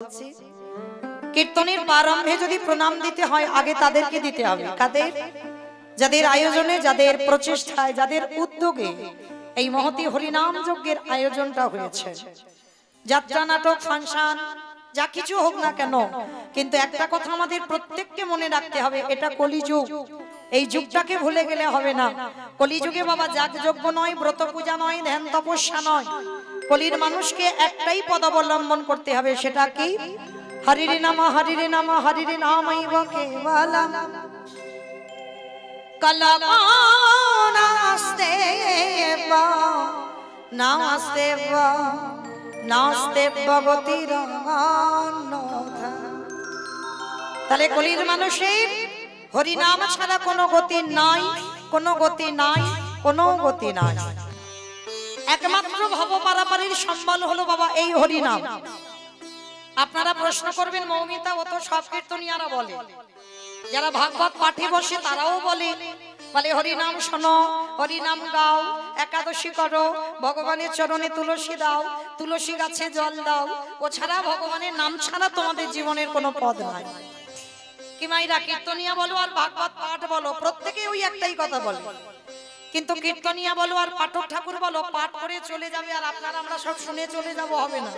বলছি কীর্তনের প্রারম্ভে যদি প্রণাম দিতে হয় আগে তাদেরকে দিতে হবে। কাদের? যাদের আয়োজনে, যাদের প্রচেষ্টায়, যাদের উদ্যোগে এই মহতি হরিনাম যজ্ঞের আয়োজনটা হয়েছে। যাত্রা, নাটক, ফাংশন যা কিছু হোক না কেন, কিন্তু একটা কথা আমাদের প্রত্যেককে মনে রাখতে হবে, এটা কলিযুগ। এই যুগটাকে ভুলে গেলে হবে না। কলিযুগে বাবা যাগযজ্ঞ নয়, ব্রত পূজা নয়, ধ্যান তপস্যা নয়। কলির মানুষকে একটাই পদ অবলম্বন করতে হবে, সেটা কি? হরিরে নাম, হরিরে নাম, হরিরে নামাইব কেবলম কলমাস্তে নাস্তে নাস্তে ভগতির। তাহলে কলির মানুষের হরিনাম ছাড়া কোনো গতি নাই, কোনো গতি নাই, কোনো গতি নাই। একমাত্র ভব পারাপারের সম্বল হলো বাবা এই হরিনাম। আপনারা প্রশ্ন করবেন, মৌমিতা ও তো সব কীর্তনিয়ারা বলে, যারা ভাগবত পাঠে বসে তারাও বলে হরিনাম শোনো, হরিনাম গাও, একাদশী করো, ভগবানের চরণে তুলসী দাও, তুলসী গাছে জল দাও। ও ছাড়া ভগবানের নাম ছাড়া তোমাদের জীবনের কোনো পদ নাই। কি মাইরা, কীর্তনিয়া বলো আর ভাগবত পাঠ বলো, প্রত্যেকে ওই একটাই কথা বলে। কিন্তু কীর্তনিয়া বলো আর পাঠক ঠাকুর বলো, পাঠ করে চলে যাবে আর আপনারা আমরা সব শুনে চলে যাব, হবে না।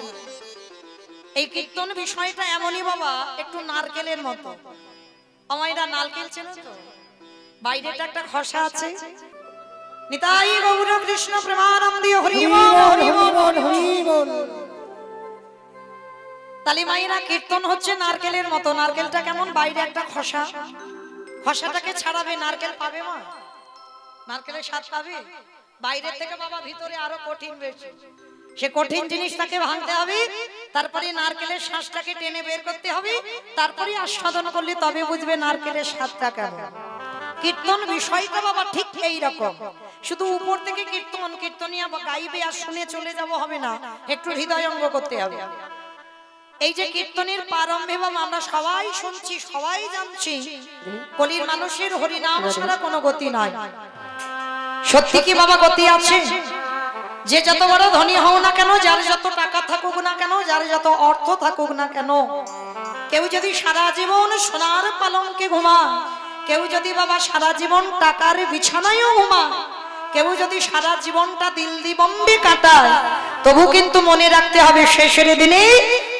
এই কীর্তন বিষয়টা এমনই বাবা, একটু নারকেলের মতো। আমায়রা নারকেল চেনো তো? বাইরেটা একটা খসা আছে। নিতাই গৌর কৃষ্ণ প্রেমানন্দে হরি বল, হরি বল, হরি বল। তালি মায়েরা, কীর্তন হচ্ছে নারকেলের মতো। নারকেলটা কেমন? বাইরে একটা খসা, খসাটাকে ছাড়াবে, নারকেল পাবে মা? নারকেলের স্বাদ পাবে? বাইরের থেকে বাবা ভিতরে আরো কঠিন বেশি। সে কঠিন জিনিসটাকে ভাঙতে হবে, তারপরে নারকেলের শ্বাসটাকে টেনে বের করতে হবে, তারপরে আস্বাদন করলে তবে বুঝবে নারকেলের স্বাদটা কেমন। কীর্তন বিষয়টা বাবা ঠিক এই রকম। শুধু উপর থেকে কীর্তন, কীর্তনিয়া গাইবে আর শুনে চলে যাব, হবে না। একটু হৃদয়ঙ্গ করতে হবে। এই যে কীর্তনের প্রারম্ভে বাবা আমরা সবাই শুনছি, সবাই জানছি, কলির মানুষের হরিনাম ছাড়া কোনো গতি নাই। সত্যি কি বাবা গতি আছে? যে যত বড় ধনী হও না কেন, যার যত টাকা থাকুক না কেন, যার যত অর্থ থাকুক না কেন, কেউ যদি সারা জীবন সোনার পালঙ্কে ঘুমায়, কেউ যদি বাবা সারা জীবন টাকার বিছানায়ও ঘুমায়, কেউ যদি সারা জীবনটা দিল দিবম্বে কাটায়, তবু কিন্তু মনে রাখতে হবে শেষের দিনে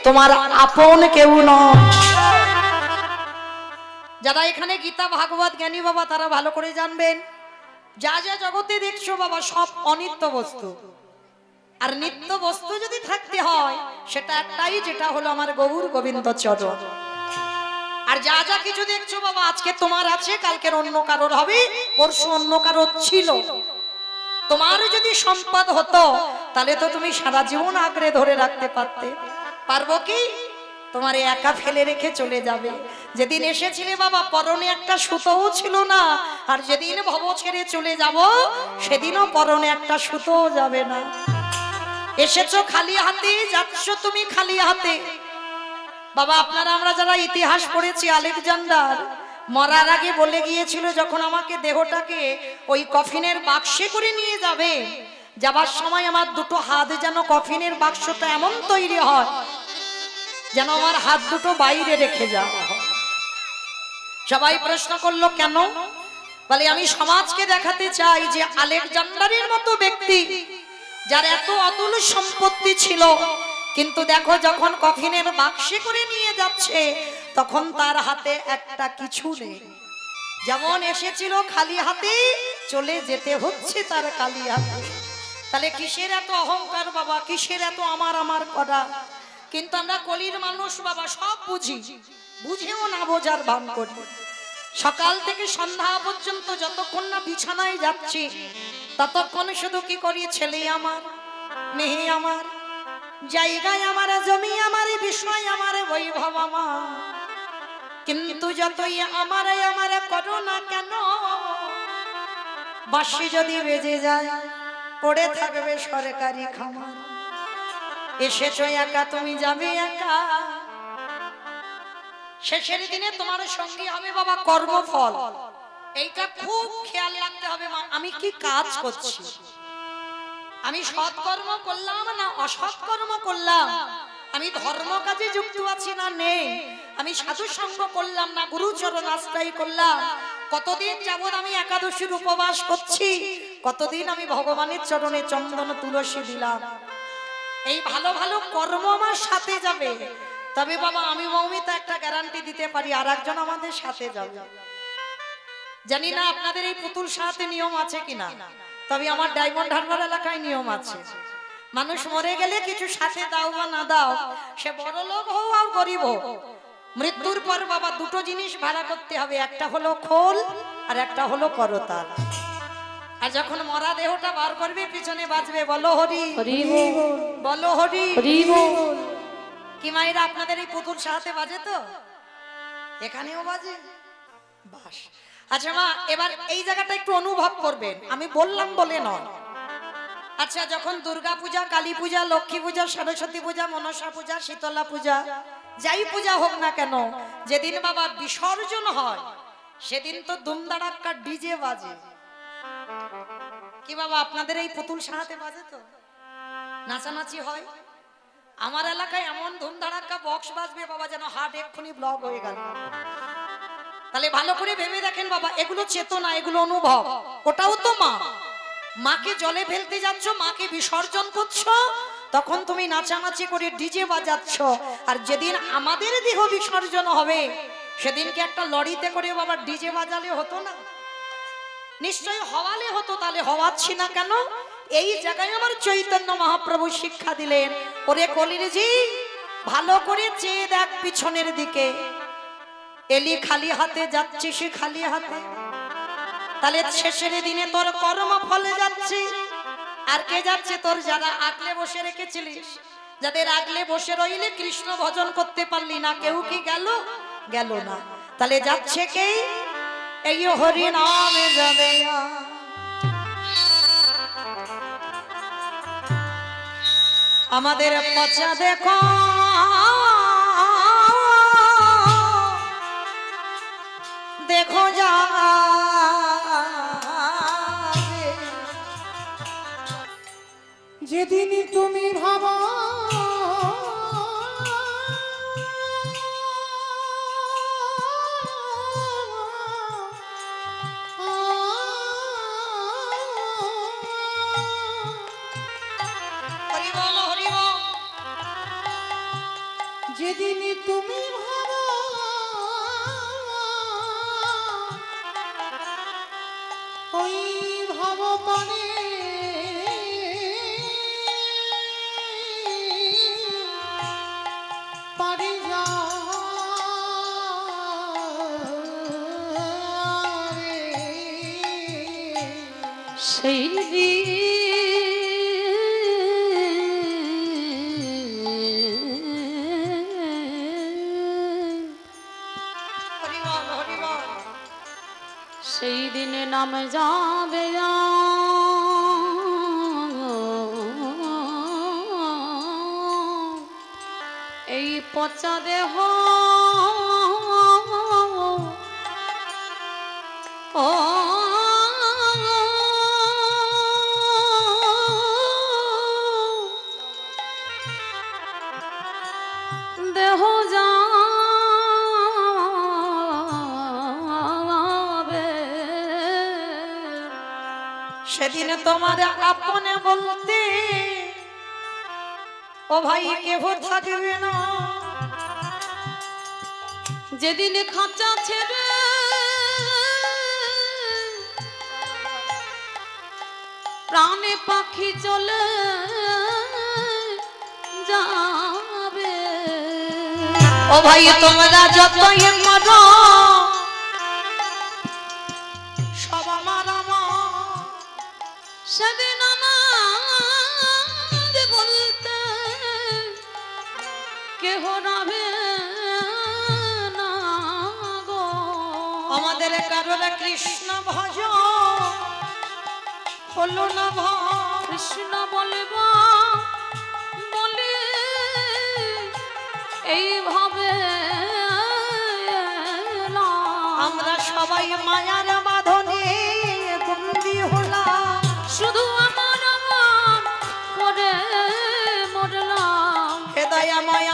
তোমার আপন কেউ নয়। যারা এখানে গীতা ভাগবত জ্ঞানী বাবা, তারা ভালো করে জানবেন, যা যা জগতে দেখছো বাবা সব অনিত্য বস্তু। আর নিত্য বস্তু যদি থাকতে হয় সেটা একটাই, যেটা হলো আমার গৌর গোবিন্দ চরণ। আর যা যা কিছু দেখছো বাবা, আজকে তোমার আছে, কালকের অন্য কারোর হবে, পরশু অন্য কারোর ছিল। তোমার যদি সম্পদ হতো তাহলে তো তুমি সারা জীবন আঁকড়ে ধরে রাখতে পারতে। পারবো কি? তোমার একা ফেলে রেখে চলে যাবে। যেদিন এসেছিলে বাবা পরনে একটা সুতোও ছিল না, আর যেদিন ভব ছেড়ে চলে যাব সেদিনও পরনে একটা সুতোও যাবে না। এসেছো খালি হাতে, যাচ্ছ তুমি খালি হাতে। বাবা আপনারা আমরা যারা ইতিহাস পড়েছি, আলেকজান্ডার মরার আগে বলে গিয়েছিল, যখন আমাকে দেহটাকে ওই কফিনের বাক্সে করে নিয়ে যাবে, যাবার সময় আমার দুটো হাত যেন কফিনের বাক্সটা এমন তৈরি হয় যেন আমার হাত দুটো বাইরে রেখে যাওয়া হয়। সবাই প্রশ্ন করলো কেন? বলে আমি সমাজকে দেখাতে চাই যে আলেকজান্ডারের মতো ব্যক্তি, যার এত অতুল সম্পত্তি ছিল, কিন্তু দেখো যখন কফিনের বাক্সে করে নিয়ে যাচ্ছে তখন তার হাতে একটা কিছু নেই। যেমন এসেছিল খালি হাতে, চলে যেতে হচ্ছে তার খালি হাতে। তাহলে কিসের এত অহংকার বাবা, কিসের এত আমার আমার করা? কিন্তু আমরা কলির মানুষ বাবা সব বুঝি, বুঝেও না বোঝার ভান করি। সকাল থেকে সন্ধ্যা পর্যন্ত যতক্ষণ না বিছানায় যাচ্ছি ততক্ষণ শুধু কি করি, ছেলে আমার, মেয়ে আমার, জায়গায় আমার, জমি আমার, বিষয় আমার, বৈভব আমার। কিন্তু যতই আমার আমার করো না কেন, বাঁশি যদি বেজে যায় পড়ে থাকবে সরকারি খামার। এসেছো একা, তুমি যাবে একা। শেষের দিনে তোমার সঙ্গী হবে বাবা কর্মফল। এইটা খুব খেয়াল রাখতে হবে মা, আমি কি কাজ করছি, আমি সৎকর্ম করলাম না অসৎকর্ম করলাম, আমি ধর্ম কাজে যুক্ত আছি না নেই, আমি সাধু সঙ্গ করলাম না গুরুচরণ আশ্রয় করলাম, কতদিন যাবত আমি একাদশীর উপবাস করছি, কতদিন আমি ভগবানের চরণে চন্দন তুলসী দিলাম, এই ভালো ভালো কর্ম আমার সাথে যাবে। তবে বাবা আমি মৌমিতা একটা গ্যারান্টি দিতে পারি, আর একজন আমাদের সাথে যাবে। জানি না আপনাদের এই পুতুল সাথে নিয়ম আছে কিনা, তবে আমার ডায়মন্ড হারবার এলাকায় নিয়ম আছে। মানুষ মরে গেলে কিছু সাথে দাও বা না দাও, সে বড় লোক হোক আর গরিব হোক, মৃত্যুর পর বাবা দুটো জিনিস ভাড়া করতে হবে, একটা হলো খোল আর একটা হলো করতাল। আর যখন মরা দেহটা বার করবে পিছনে বাজবে বলো হরি হরি বল, বলো হরি হরি বল। কি মায়েরা আপনাদের এই পুতুল সাথে বাজে তো? এখানেও বাজে? বাস। আচ্ছা মা, এবার এই জায়গাটা একটু অনুভব করবেন, আমি বললাম বলে নয়। আচ্ছা, যখন দুর্গা পূজা, কালী পূজা, লক্ষ্মী পূজা, সরস্বতী পূজা, মনসা পূজা, শীতলা পূজা, যাই পূজা হোক না কেন, যেদিন বাবা বিসর্জন হয় সেদিন তো দুমদাড়াক্কা ডিজে বাজে। কি বাবা আপনাদের এই পুতুল সাহাতে বাজে তো? নাচানাচি হয়? আমার এলাকায় এমন ধুমধাড়াক্কা বক্স বাজবে বাবা, যেন হার্ট এক্ষুনি ব্লক হয়ে গেল। তাহলে ভালো করে ভেবে দেখেন বাবা, এগুলো চেতনা, এগুলো অনুভব। ওটাও তো মা, মাকে জলে ফেলতে যাচ্ছ, মাকে বিসর্জন করছো, তখন তুমি নাচানাচি করে ডিজে বাজাচ্ছ। আর যেদিন আমাদের দেহ বিসর্জন হবে সেদিনকে একটা লরিতে করে বাবা ডিজে বাজালে হতো না? নিশ্চয়ই হওয়ালে হতো। তাহলে হওয়াচ্ছি না কেন? এই জায়গায় আমার চৈতন্য মহাপ্রভু শিক্ষা দিলেন, ওরে কলির জি ভালো করে চেয়ে দেখ পিছনের দিকে, এলি খালি হাতে যাচ্ছিস খালি হাতে, তাহলে শেষের দিনে তোর কর্ম ফলে যাচ্ছে। আর কে যাচ্ছে? তোর যারা আগলে বসে রেখেছিলিস, যাদের আগলে বসে রইলে কৃষ্ণ ভজন করতে পারলি না, কেউ কি গেল? গেল না। তাহলে যাচ্ছে কে? এই হরি নামে যাবে। আমাদের পচা দেখো দেখো যা, যেদিন তুমি ভাবা যেদিন তুমি ভাবা ওই ভাব মানে পারি যা সেই সেই দিনে নাম যাবে এই পচা দেহ ও দেহ যা সেদিন তোমার আপনে বলতে ও ভাই কেহ থাকবে না। যেদিন খাঁচা ছেড়ে প্রাণে পাখি চলে যাবে, ও ভাই তোমরা যতই মারো সব আমার আমার। সেদিন আমার বলতে কেহ রবে না গো। আমাদের কারোর কৃষ্ণ ভজ হলো না কৃষ্ণ বলব বলে এইভাবে আমরা সবাই মায়ার বাঁধনে বন্দী হলাম, শুধু আমার আমার করে মরলাম। হেদায়াময়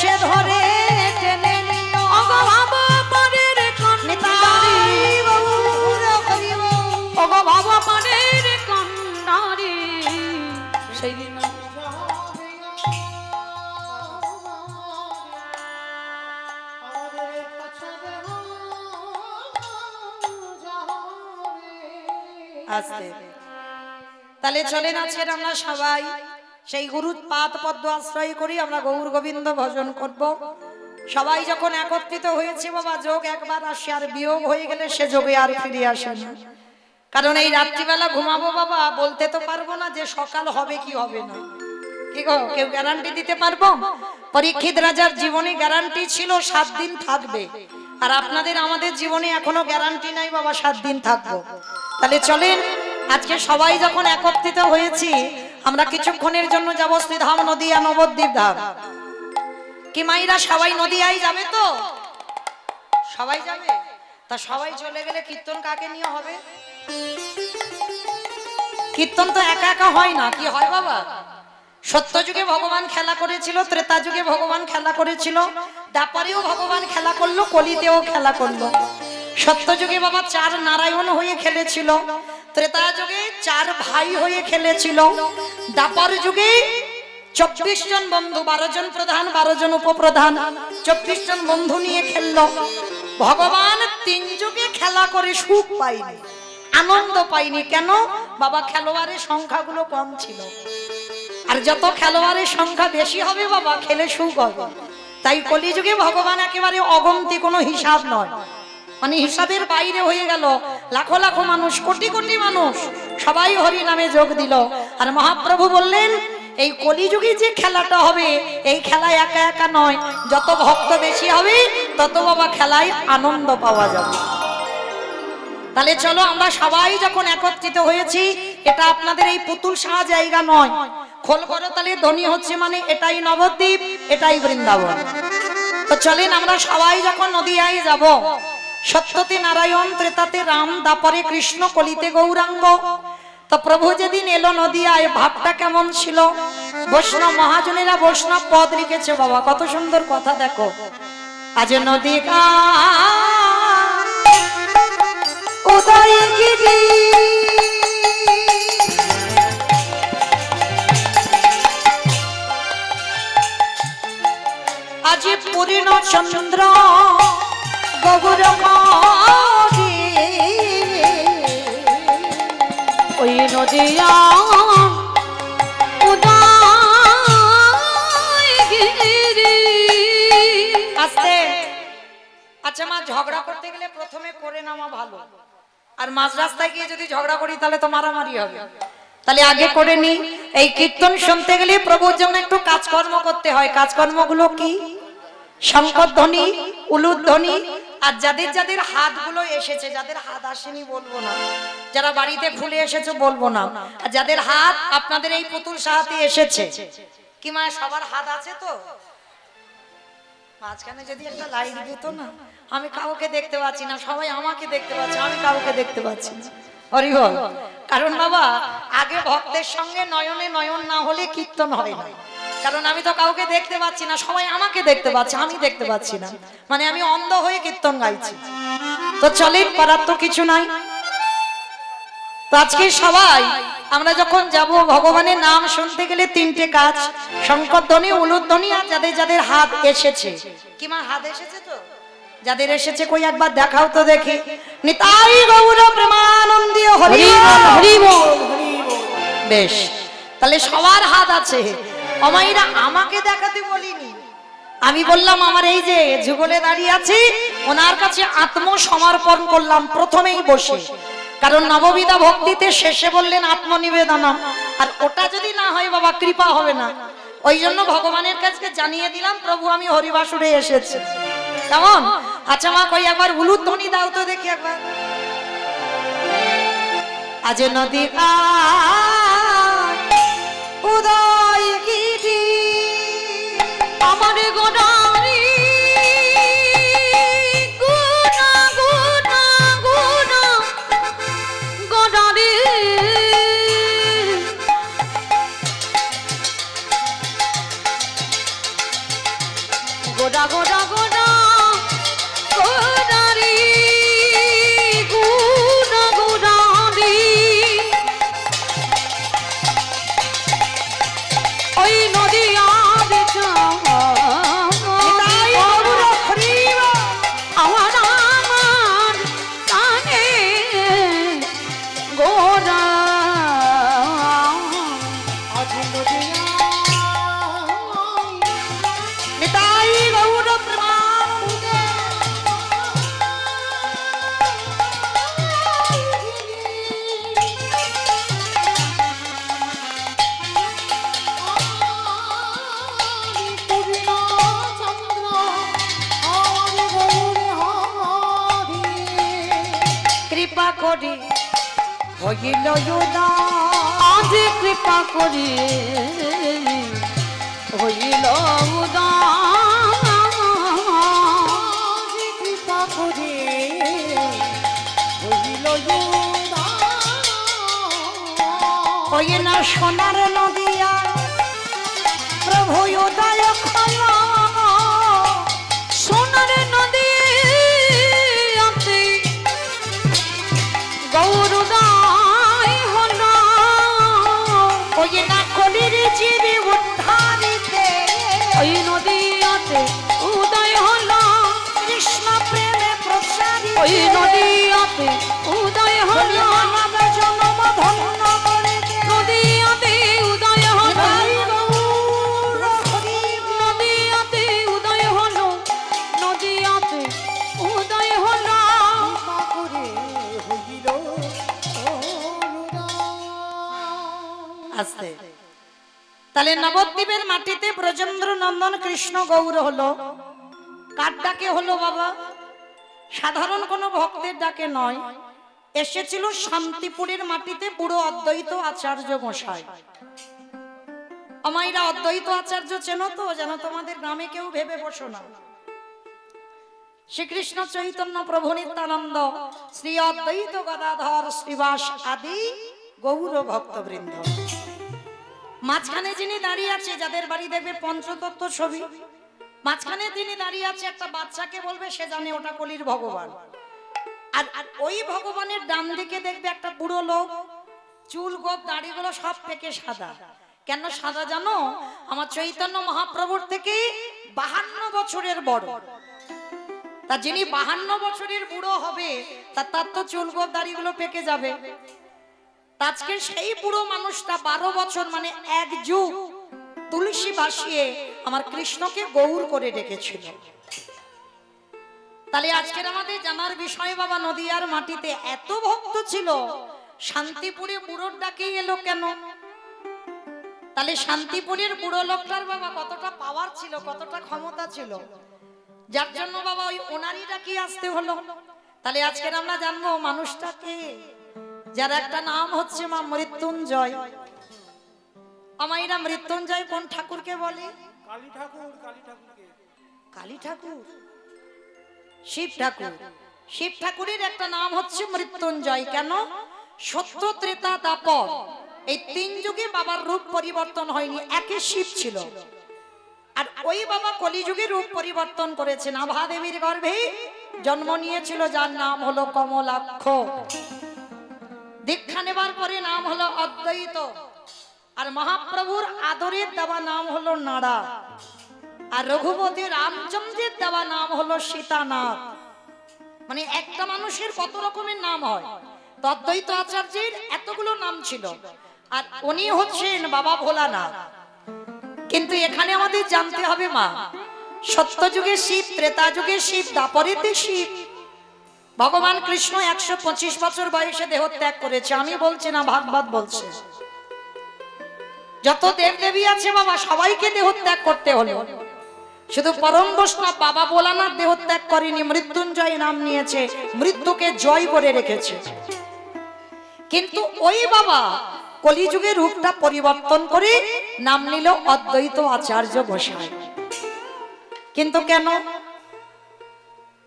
সে ধরে টেনে নিল ওগো বাবা পারের কান্ডারি ওগো বাবা পারের কান্ডারি সেই দিন আসতে তাহলে চলেন আজকের আমরা সবাই সেই গুরুর পাদ পদ্ম আশ্রয় করি আমরা গৌর গোবিন্দ ভজন করব। সবাই যখন একত্রিত হয়েছে বাবা, যোগ একবার আসে আর বিয়োগ হয়ে গেলে সে যোগে আর ফিরে আসে না। কারণ এই রাত্রিবেলা ঘুমাবো বাবা, বলতে তো পারবো না যে সকাল হবে কি হবে না। কি গো, কেউ গ্যারান্টি দিতে পারবো? পরীক্ষিত রাজার জীবনে গ্যারান্টি ছিল 7 দিন থাকবে, আর আপনাদের আমাদের জীবনে এখনো গ্যারান্টি নাই বাবা 7 দিন থাকবো। তাহলে চলেন আজকে সবাই যখন একত্রিত হয়েছি আমরা কিছুক্ষণের জন্য যাব শ্রীধাম নদিয়া নবদ্বীপ ধাম। কি মাইরা সবাই নদিয়ায় যাবে তো? সবাই যাবে? তা সবাই চলে গেলে কীর্তন কাকে নিয়ে হবে? কীর্তন তো একা একা হয় না, কি হয় বাবা? সত্যযুগে ভগবান খেলা করেছিল, ত্রেতা যুগে ভগবান খেলা করেছিল, দ্বাপরেও ভগবান খেলা করলো, কলিতেও খেলা করলো। সত্যযুগে বাবা 4 নারায়ণ হয়ে খেলেছিল, ত্রেতা যুগে 4 ভাই হয়ে খেলেছিল, দ্বাপর যুগে 24 জন বন্ধু, 12 জন প্রধান 12 জন উপপ্রধান, 24 জন বন্ধু নিয়ে খেললো। ভগবান 3 যুগে খেলা করে সুখ পাইনি, আনন্দ পাইনি। কেন বাবা? খেলোয়াড়ের সংখ্যাগুলো কম ছিল, আর যত খেলোয়াড়ের সংখ্যা বেশি হবে বাবা খেলে সুখ হবে। তাই কলিযুগে ভগবান একেবারে অগন্তি, কোনো হিসাব নয়, মানে হিসাবের বাইরে হয়ে গেল। লাখো লাখো মানুষ, কোটি কোটি মানুষ সবাই হরি নামে যোগ দিল। আর মহাপ্রভু বললেন এই কলিযুগে যে খেলাটা হবে এই খেলায় একা একা নয়, যত ভক্ত বেশি হবে তত বাবা খেলায় আনন্দ পাওয়া যাবে। তাহলে চলো আমরা সবাই যখন একত্রিত হয়েছি, এটা আপনাদের এই পুতুল সাহা জায়গা নয়, খোল করো তাহলে ধ্বনি হচ্ছে, মানে এটাই নবদ্বীপ, এটাই বৃন্দাবন। তো চলেন আমরা সবাই যখন নদিয়ায় যাব, সত্যতে নারায়ণ, ত্রেতাতে রাম, দ্বাপরে কৃষ্ণ, কলিতে গৌরাঙ্গ। তো প্রভু যেদিন এলো নদিয়ায় ভাবটা কেমন ছিল? বৈষ্ণব মহাজনেরা বৈষ্ণব পদ লিখেছে বাবা, কত সুন্দর কথা দেখো। আজ নদিকা উদয়গিরি আজ পূর্ণ চন্দ্র গৌর ওই নদিয়া উদয়গিরি। আস্তে। আচ্ছা মা, ঝগড়া করতে গেলে প্রথমে করে নামা ভালো, আর মাঝ রাস্তায় গিয়ে যদি ঝগড়া করি তাহলে তো মারামারি হবে। তাহলে আগে করে নি। এই কীর্তন শুনতে গেলে প্রভুর জন্য একটু কাজকর্ম করতে হয়। কাজকর্মগুলো কি? শঙ্খধ্বনি, উলুধ্বনি, আর যাদের যাদের হাতগুলো এসেছে, যাদের হাত আসেনি বলবো না, যারা বাড়িতে খুলে এসেছে বলবো না, আর যাদের হাত আপনাদের এই পুতুল সাহাতে এসেছে, কি মা সবার হাত আছে তো? মাঝখানে যদি একটা লাইট দিত না, আমি কাউকে দেখতে পাচ্ছি না, সবাই আমাকে দেখতে পাচ্ছে, আমি কাউকে দেখতে পাচ্ছি না। হরি বল। কারণ বাবা আগে ভক্তের সঙ্গে নয়নে নয়ন না হলে কীর্তন হয় না। কারণ আমি তো কাউকে দেখতে পাচ্ছি না, সবাই আমাকে দেখতে পাচ্ছে, আমি দেখতে পাচ্ছি না, মানে আমি অন্ধ হয়ে কীর্তন গাইছি। তো চলেন, করার তো কিছু নাই। তো আজকে সবাই আমরা যখন যাব ভগবানের নাম শুনতে গেলে 3টে কাজ, শঙ্খধ্বনি, উলুধ্বনি, আর যাদের যাদের হাত এসেছে। কি মা হাত এসেছে তো? যাদের এসেছে কই একবার দেখাও তো দেখি। নিতাই গৌর প্রেমানন্দী হরি বল, হরি বল, হরি বল। বেশ, তাহলে সবার হাত আছে। অমাইরা আমাকে দেখাতে বলিনি, আমি বললাম আমার এই যে যুগলে দাঁড়িয়ে আছি ওনার কাছে আত্মসমর্পণ করলাম প্রথমেই বসে। কারণ নববিধা ভক্তিতে শেষে বললেন আত্মনিবেদনম, আর ওটা যদি না হয় বাবা কৃপা হবে না। ওই জন্য ভগবানের কাছে জানিয়ে দিলাম প্রভু আমি হরিবাসুরে এসেছি। কেমন? আচ্ছা মা কই একবার উলুধ্বনি দাও তো দেখি একবার। আজ নদী উদয়গিরি আমার গোড়ারি গুনা গুনা গুনা গোড়ারি গোড়া গোড়া গোড়া গোড়ারি গুনা গোড়ারি ওই নদিয়া বেচা আমার আমার কানে গোড়া নিতাই গৌর প্রেমানন্দে। কৃপা করি হইল উদার, আজ কৃপা করি হইল উদার, কৃপা করে হইল ওই না সোনার নদিয়া প্রভু উদয় খলা সোনার নদী আছে গৌরদাই হল ওই না কলির জীবী উদ্ধারিতে ওই নদী আছে উদয় হল কৃষ্ণ প্রেমে প্রসারিত ওই নদী আছে উদয় হল মানব জন্ম ধন্য করে নদী আছে উদয় হল গৌর হরি নদী আছে উদয় হল নদী আছে উদয় হল কৃপা করে হইল আস্তে। তাহলে নবদ্বীপের মাটিতে ব্রজেন্দ্র নন্দন কৃষ্ণ গৌর হলো কার ডাকে হলো বাবা? সাধারণ কোনো ভক্তের ডাকে নয়, এসেছিল শান্তিপুরের মাটিতে পুরো অদ্বৈত আচার্য গোসাই। আমাইরা অদ্বৈত আচার্য চেনো তো? যেন তোমাদের গ্রামে কেউ ভেবে বসো না। শ্রীকৃষ্ণ চৈতন্য প্রভু নিত্যানন্দ শ্রী অদ্বৈত গদাধর শ্রীবাস আদি গৌর ভক্তবৃন্দ। মাঝখানে যিনি দাঁড়িয়ে আছে, যাদের বাড়ি দেখবে পঞ্চতত্ত্ব ছবি, মাঝখানে তিনি দাঁড়িয়ে আছে, একটা বাচ্চাকে বলবে সে জানে ওটা কলির ভগবান। আর ওই ভগবানের ডান দিকে দেখবে একটা বুড়ো লোক, চুল গোপ দাড়িগুলো সব থেকে সাদা। কেন সাদা জানো? আমার চৈতন্য মহাপ্রভুর থেকে 52 বছরের বড়। তা যিনি 52 বছরের বুড়ো হবে তার তো চুল গোপ দাড়িগুলো পেকে যাবে। আজকে সেই বুড়ো মানুষটা 12 বছর মানে এক যুগ তুলসী ভাসিয়ে আমার কৃষ্ণকে গৌর করে ডেকেছিল। তাহলে আজকের আমাদের জানার বিষয় বাবা, নদিয়ার মাটিতে এত ভক্ত ছিল, শান্তিপুরে বুড়োর ডাকেই এলো কেন? তাহলে শান্তিপুরের বুড়ো লোকটার বাবা কতটা পাওয়ার ছিল, কতটা ক্ষমতা ছিল, যার জন্য বাবা ওই ওনারই ডাকি আসতে হলো। তাহলে আজকের আমরা জানবো মানুষটাকে, যার একটা নাম হচ্ছে মা মৃত্যুঞ্জয়। আমাইরা মৃত্যুঞ্জয় কোন ঠাকুরকে বলে? কালী ঠাকুর। কালী ঠাকুরকে কালী ঠাকুর, শিব ঠাকুর। শিব ঠাকুরের একটা নাম হচ্ছে মৃত্যুঞ্জয়। কেন? সত্য ত্রেতা দাপর এই 3 যুগে বাবার রূপ পরিবর্তন হয়নি, একই শিব ছিল। আর ওই বাবা কলিযুগে রূপ পরিবর্তন করেছেন, আভা দেবীর গর্ভে জন্ম নিয়েছিল, যার নাম হলো কমলাক্ষ। দীক্ষা নেবার পরে নাম হলো অদ্বৈত। আর মহাপ্রভুর আদরের দেওয়া নাম হলো নাড়া। আর রঘুপতি রামচন্দ্রের দেওয়া নাম হলো সীতানাথ। মানে একটা মানুষের কত রকমের নাম হয়, তো অদ্বৈত আচার্যের এতগুলো নাম ছিল। আর উনি হচ্ছেন বাবা ভোলানাথ। কিন্তু এখানে আমাদের জানতে হবে মা, সত্য যুগে শিব, ত্রেতা যুগে শিব, দাপরেতে শিব। ভগবান কৃষ্ণ 125 বছর বয়সে দেহ ত্যাগ করেছে। আমি বলছি না, ভাগবত বলছে। যত দেবদেবী আছে বাবা সবাইকে দেহ ত্যাগ করতে হলো, শুধু পরম বৈষ্ণব বাবা ভোলানাথ দেহ ত্যাগ করেনি, মৃত্যুঞ্জয় নাম নিয়েছে, মৃত্যুকে জয় করে রেখেছে। কিন্তু ওই বাবা কলিযুগের রূপটা পরিবর্তন করে নাম নিল অদ্বৈত আচার্য গোসাই। কিন্তু কেন?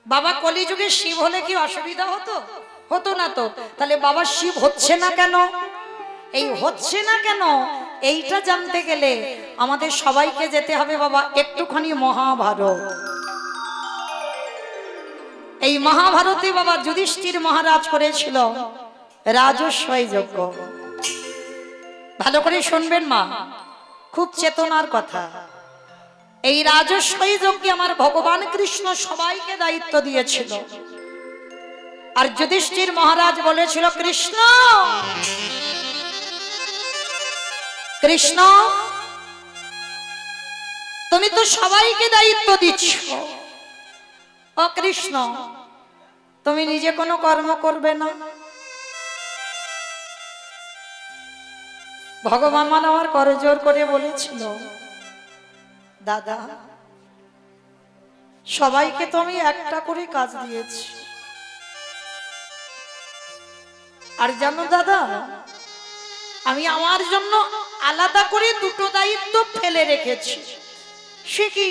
বাবা কলিযুগে শিব হলে কি অসুবিধা হতো? হতো না তো। তাহলে বাবা শিব হচ্ছে না কেন? এই হচ্ছে না কেন এইটা জানতে গেলে আমাদের সবাইকে যেতে হবে বাবা একটুখানি মহাভারত। এই মহাভারতে বাবা যুধিষ্ঠির মহারাজ করেছিল রাজস্বই যজ্ঞ। ভালো করে শুনবেন মা, খুব চেতনার কথা। এই রাজস্বই যজ্ঞে আমার ভগবান কৃষ্ণ সবাইকে দায়িত্ব দিয়েছিল। আর যুধিষ্ঠির মহারাজ বলেছিল, কৃষ্ণ কৃষ্ণ তুমি তো সবাইকে দায়িত্ব দিচ্ছ, ও কৃষ্ণ তুমি নিজে কোনো কর্ম করবে না? ভগবান আমার করজোর করে বলেছিল, দাদা সবাইকে তো আমি একটা করে কাজ দিয়েছি, আর জানো দাদা আমি আমার জন্য আলাদা করে দুটো দায়িত্ব ফেলে রেখেছি। সে কি?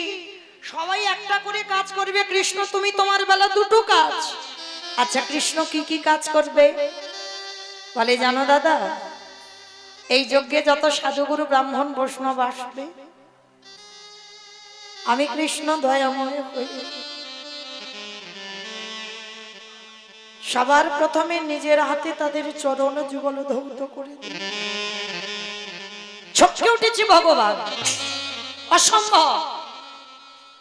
সবাই একটা করে কাজ করবে, কৃষ্ণ তুমি তোমার বেলা দুটো কাজ। আচ্ছা কৃষ্ণ কি কি কাজ করবে? বলে জানো দাদা, এই যজ্ঞে যত সাধুগুরু ব্রাহ্মণ বৈষ্ণব আসবে, আমি কৃষ্ণ দয়াময় হই সবার প্রথমে নিজের হাতে তাদের চরণ যুগল ধৌত করে দিই। ছটকে উঠেছি ভগবান, অসম্ভব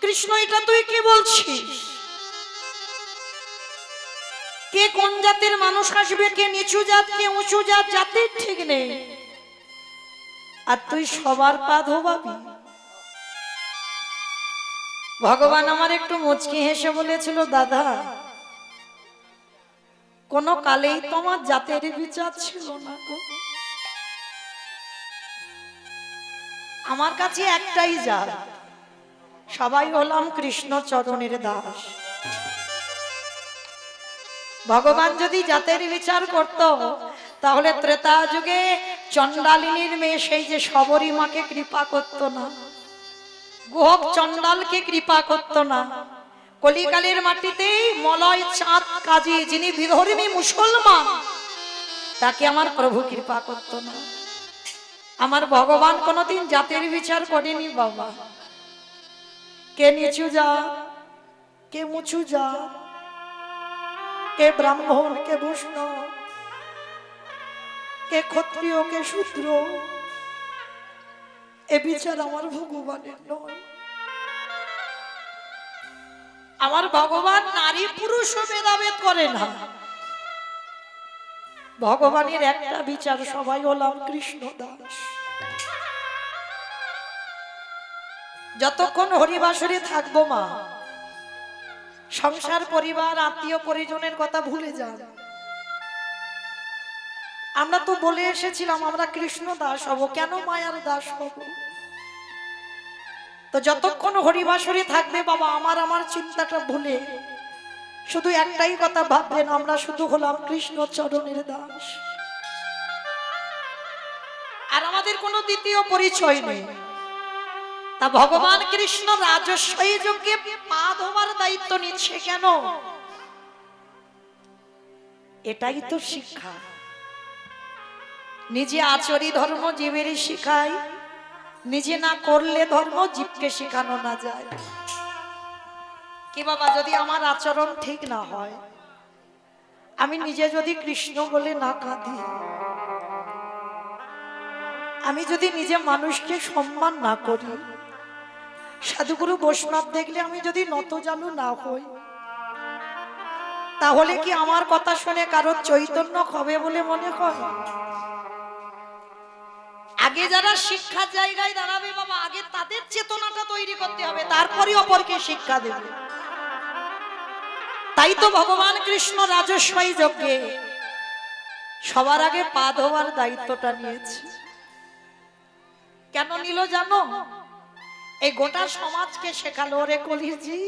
কৃষ্ণ, এটা তুই কি বলছিস? কে কোন জাতের মানুষ আসবে, কে নিচু জাত কে উঁচু জাত, জাতির ঠিক নেই, আর তুই সবার পা ধোবাবি? ভগবান আমার একটু মুচকি হেসে বলেছিল, দাদা কোন কালেই তোমার জাতের বিচার ছিল না গো। আমার কাছে একটাই জাত, সবাই হলাম কৃষ্ণ চরণের দাস। ভগবান যদি জাতের বিচার করত, তাহলে ত্রেতা যুগে চন্ডালিনীর মেয়ে সেই যে শবরীমাকে কৃপা করত না, গোপ চন্ডালকে কৃপা করত না, কলিকালের মাটিতে মলয় চাঁদ কাজী যিনি বিধর্মী মুসলমান, তাকে আমার প্রভু কৃপা করত না। আমার ভগবান কোনদিন জাতের বিচার করেনি বাবা। কে নিচু যা, কে মুচু যা, কে ব্রাহ্মণ কে বৈষ্ণব, কে ক্ষত্রিয় কে শূদ্র, এ বিচার আমার ভগবানের নয়। আমার ভগবান নারী পুরুষ ভেদাভেদ করে না। ভগবানের একটা বিচার, সবাই হলাম কৃষ্ণ দাস। যতক্ষণ হরিবাসরে থাকবো মা, সংসার পরিবার আত্মীয় পরিজনের কথা ভুলে যান। আমরা তো বলে এসেছিলাম আমরা কৃষ্ণ দাস হব, কেন মায়ার দাস হব? তো যতক্ষণ হরিবাসরে থাকবে বাবা, আমার চিন্তাটা ভুলে শুধু একটাই কথা ভাববেন, আমরা শুধু হলাম কৃষ্ণ চরণের দাস, আর আমাদের কোনো দ্বিতীয় পরিচয় নেই। তা ভগবান কৃষ্ণ রাজস্বই যজ্ঞে পা ধোবার দায়িত্ব নিচ্ছে কেন? এটাই তো শিক্ষা। নিজে আচরি ধর্ম জীবেরই শিখায়, নিজে না করলে ধর্ম জীবকে শেখানো না যায়। কি বাবা, যদি আমার আচরণ ঠিক না হয়, আমি নিজে যদি কৃষ্ণ বলে না কাঁদি, আমি যদি নিজে মানুষকে সম্মান না করি, সাধুগুরু বৈষ্ণব দেখলে আমি যদি নতজানু না হই, তাহলে কি আমার কথা শুনে কারোর চৈতন্য হবে বলে মনে হয়? আগে যারা শিক্ষার জায়গায় দাঁড়াবে বাবা, আগে তাদের চেতনাটা তৈরি করতে হবে, তারপরে অপরকে শিক্ষা দেবে। তাই তো ভগবান কৃষ্ণ রাজস্বই যজ্ঞে সবার আগে পা ধোয়ার দায়িত্বটা নিয়েছে। কেন নিল জানো? এই গোটা সমাজকে শেখালো, রে কলিজি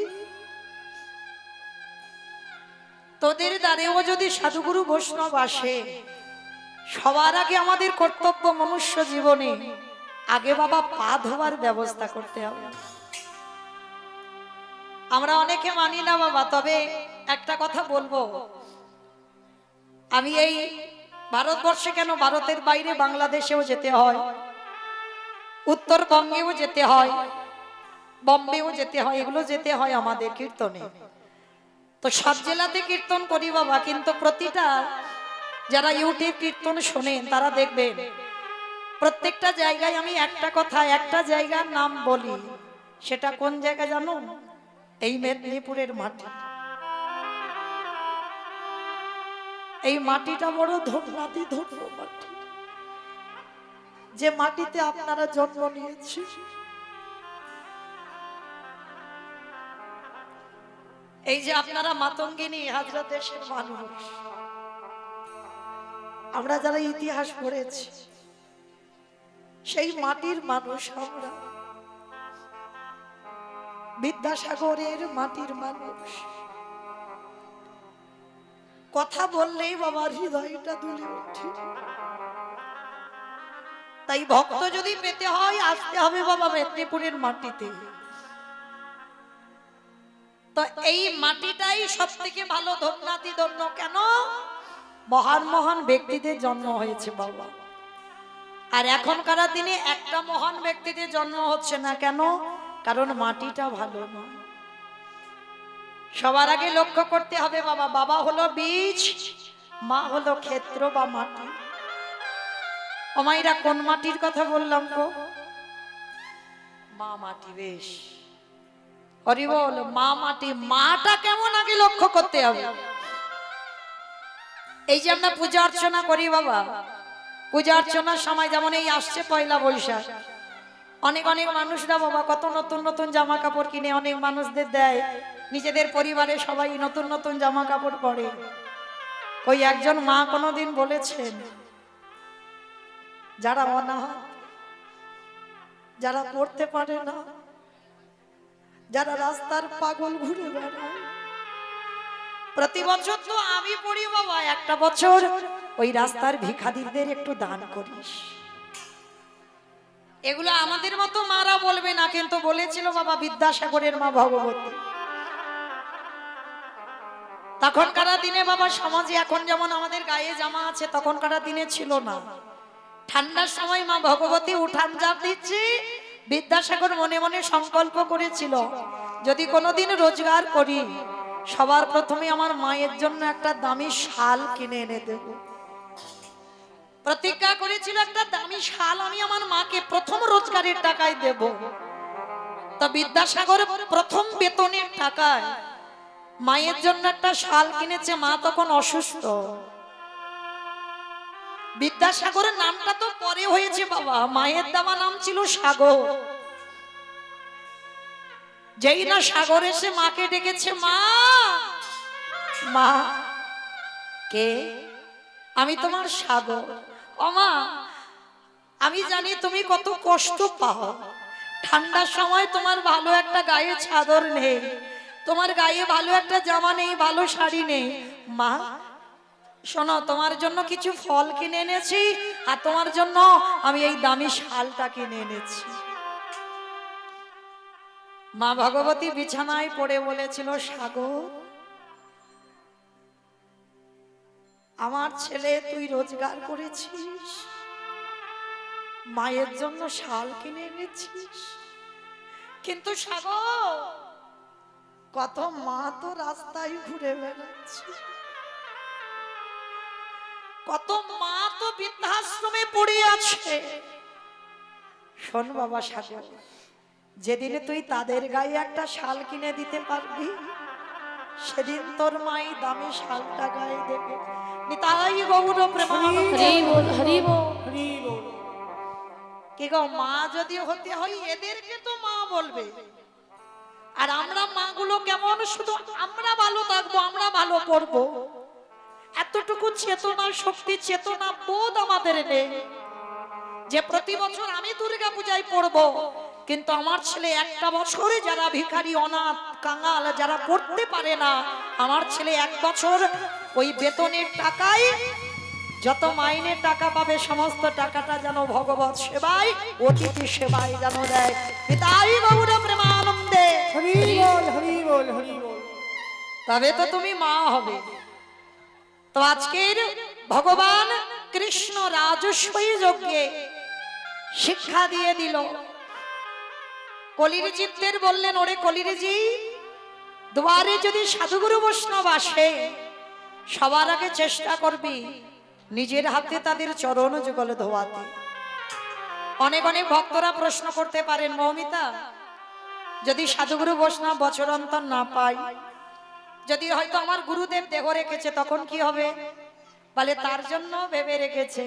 তোদের দ্বারেও যদি সাধুগুরু বৈষ্ণব আসে, সবার আগে আমাদের কর্তব্য মনুষ্য জীবনে আগে বাবা পা ধোয়ার ব্যবস্থা করতে হবে। আমরা অনেকে মানি না বাবা, তবে একটা কথা বলবো, আমি এই ভারতবর্ষে কেন, ভারতের বাইরে বাংলাদেশেও যেতে হয়, উত্তরবঙ্গেও যেতে হয়, বম্বেও যেতে হয়, এগুলো যেতে হয় আমাদের কীর্তনে। তো সব জেলাতে কীর্তন করি বাবা, কিন্তু প্রতিটা যারা ইউটিউব কীর্তন শোনেন তারা দেখবেন প্রত্যেকটা জায়গায় আমি একটা কথা, একটা জায়গার নাম বলি। সেটা কোন জায়গা জানো? এই মেদিনীপুরের মাটি। এই মাটিটা বড় ধন্যাতি ধন্য মাটি, যে মাটিতে আপনারা জন্ম নিয়েছি। এই যে আপনারা মাতঙ্গিনী হাজরা দেশের মানুষ, আমরা যারা ইতিহাস পড়েছি সেই মাটির মানুষ, আমরা বিদ্যাসাগরের মাটির মানুষ। কথা বললেই বাবার হৃদয়টা দুলে ওঠে। তাই ভক্ত যদি পেতে হয় আসতে হবে বাবা মেদিনীপুরের মাটিতে। তো এই মাটিটাই সব থেকে ভালো ধন্যাতি ধন্য। কেন? মহান মহান ব্যক্তিদের জন্ম হয়েছে বাবা। আর এখনকার দিনে একটা মহান ব্যক্তিদের জন্ম হচ্ছে না। কেন? কারণ মাটিটা ভালো নয়। সবার আগে লক্ষ্য করতে হবে বাবা, বাবা হলো বীজ, মা হলো ক্ষেত্র বা মাটি। ও মাইরা কোন মাটির কথা বললাম গো? মা মাটি। বেশ, হরি বল। মা মাটি, মাটা কেমন আগে লক্ষ্য করতে হবে। এই যে আমরা পূজা অর্চনা করি বাবা, পূজা অর্চনার সময় যেমন এই আসছে পয়লা বৈশাখ, অনেক অনেক মানুষরা বাবা কত নতুন নতুন জামা কাপড় কিনে অনেক মানুষদের দেয়। নিজেদের পরিবারে সবাই নতুন নতুন জামা কাপড় পরে। ওই একজন মা কোনোদিন বলেছেন, যারা অনাথ, যারা পড়তে পারে না, যারা রাস্তার পাগল ঘুরে বেড়ায়, প্রতি বছর তো আমি পড়ি বাবা, একটা বছর ওই রাস্তার ভিখারিদের একটু দান করিস। এগুলো আমাদের মতো মারা বলবে না, কিন্তু বলেছিল বাবা বিদ্যাসাগরের মা ভগবতী। তখনকার দিনে বাবা সমাজে এখন যেমন আমাদের গায়ে জামা আছে, তখনকার দিনে ছিল না। ঠান্ডার সময় মা ভগবতী উঠান ঝাঁপ দিচ্ছে। বিদ্যাসাগর মনে মনে সংকল্প করেছিল, যদি কোনোদিন রোজগার করি সবার প্রথমে আমার মায়ের জন্য একটা দামি শাল কিনে এনে দেব। প্রতিজ্ঞা করেছিল একটা দামি শাল আমি আমার মাকে প্রথম রোজগারের টাকায় দেব। তা বিদ্যাসাগর প্রথম বেতনের টাকায় মায়ের জন্য একটা শাল কিনেছে। মা তখন অসুস্থ। বিদ্যাসাগরের নামটা তো পরে হয়েছে বাবা, মায়ের দেওয়া নাম ছিল সাগর। যেই না সাগর এসে মাকে ডেকেছে, মা মা। কে? আমি তোমার সাগর। ও মা, আমি জানি তুমি কত কষ্ট পাও। ঠান্ডার সময় তোমার ভালো একটা গায়ে চাদর নেই, তোমার গায়ে ভালো একটা জামা নেই, ভালো শাড়ি নেই। মা শোনো, তোমার জন্য কিছু ফল কিনে এনেছি, আর তোমার জন্য আমি এই দামি শালটা কিনে এনেছি। মা ভগবতী বিছানায় পড়ে বলেছিল, সাগর আমার ছেলে তুই রোজগার করেছিস, মায়ের জন্য শাল কিনে এনেছিস, কিন্তু সাগর কত মা তো রাস্তায় ঘুরে বেড়াচ্ছে, কত মা তো বৃদ্ধাশ্রমে পড়ে আছে। শোন বাবা সাগর, যেদিনে তুই তাদের গায়ে একটা শাল কিনে দিতে পারবি, সেদিন তোর মাই দামি শালটা গায়ে দেবে। নিতাই গৌর প্রেমানন্দ। হরি বল, হরি বল। হরি বল। কি গো, মা যদি হতে হয় এদেরকে তো মা বলবে। আর আমরা মা গুলো কেমন, শুধু আমরা ভালো থাকবো, আমরা ভালো পড়বো, এতটুকু চেতনা শক্তি, চেতনা বোধ আমাদের নেই যে প্রতি বছর আমি দুর্গা পূজায় পড়বো, কিন্তু আমার ছেলে একটা বছরে যারা ভিখারি, অনাথ, কাঙাল, যারা পড়তে পারে না, আমার ছেলে এক বছর ওই বেতনের টাকায় যত মাইনের টাকা পাবে সমস্ত টাকাটা যেন ভগবত সেবায়, অতিথি সেবায় যেন দেয়। পিতাই গৌর প্রেমানন্দে। হরি বল, হরি বল, হরি বল। তবে তো তুমি মা হবে। তো আজকের ভগবান কৃষ্ণ রাজস্বী যজ্ঞে শিক্ষা দিয়ে দিল। কলির জীবদের বললেন, ওরে কলির জীব, দুয়ারে যদি সাধুগুরু বৈষ্ণব আসে, সবার আগে চেষ্টা করবি নিজের হাতে তাদের চরণ যুগল ধোয়াতে। অনেক অনেক ভক্তরা প্রশ্ন করতে পারেন, মৌমিতা যদি সাধুগুরু বৈষ্ণব বছর অন্তর না পাই, যদি হয়তো আমার গুরুদেব দেহ রেখেছে, তখন কি হবে? বলে তার জন্য ভেবে রেখেছে।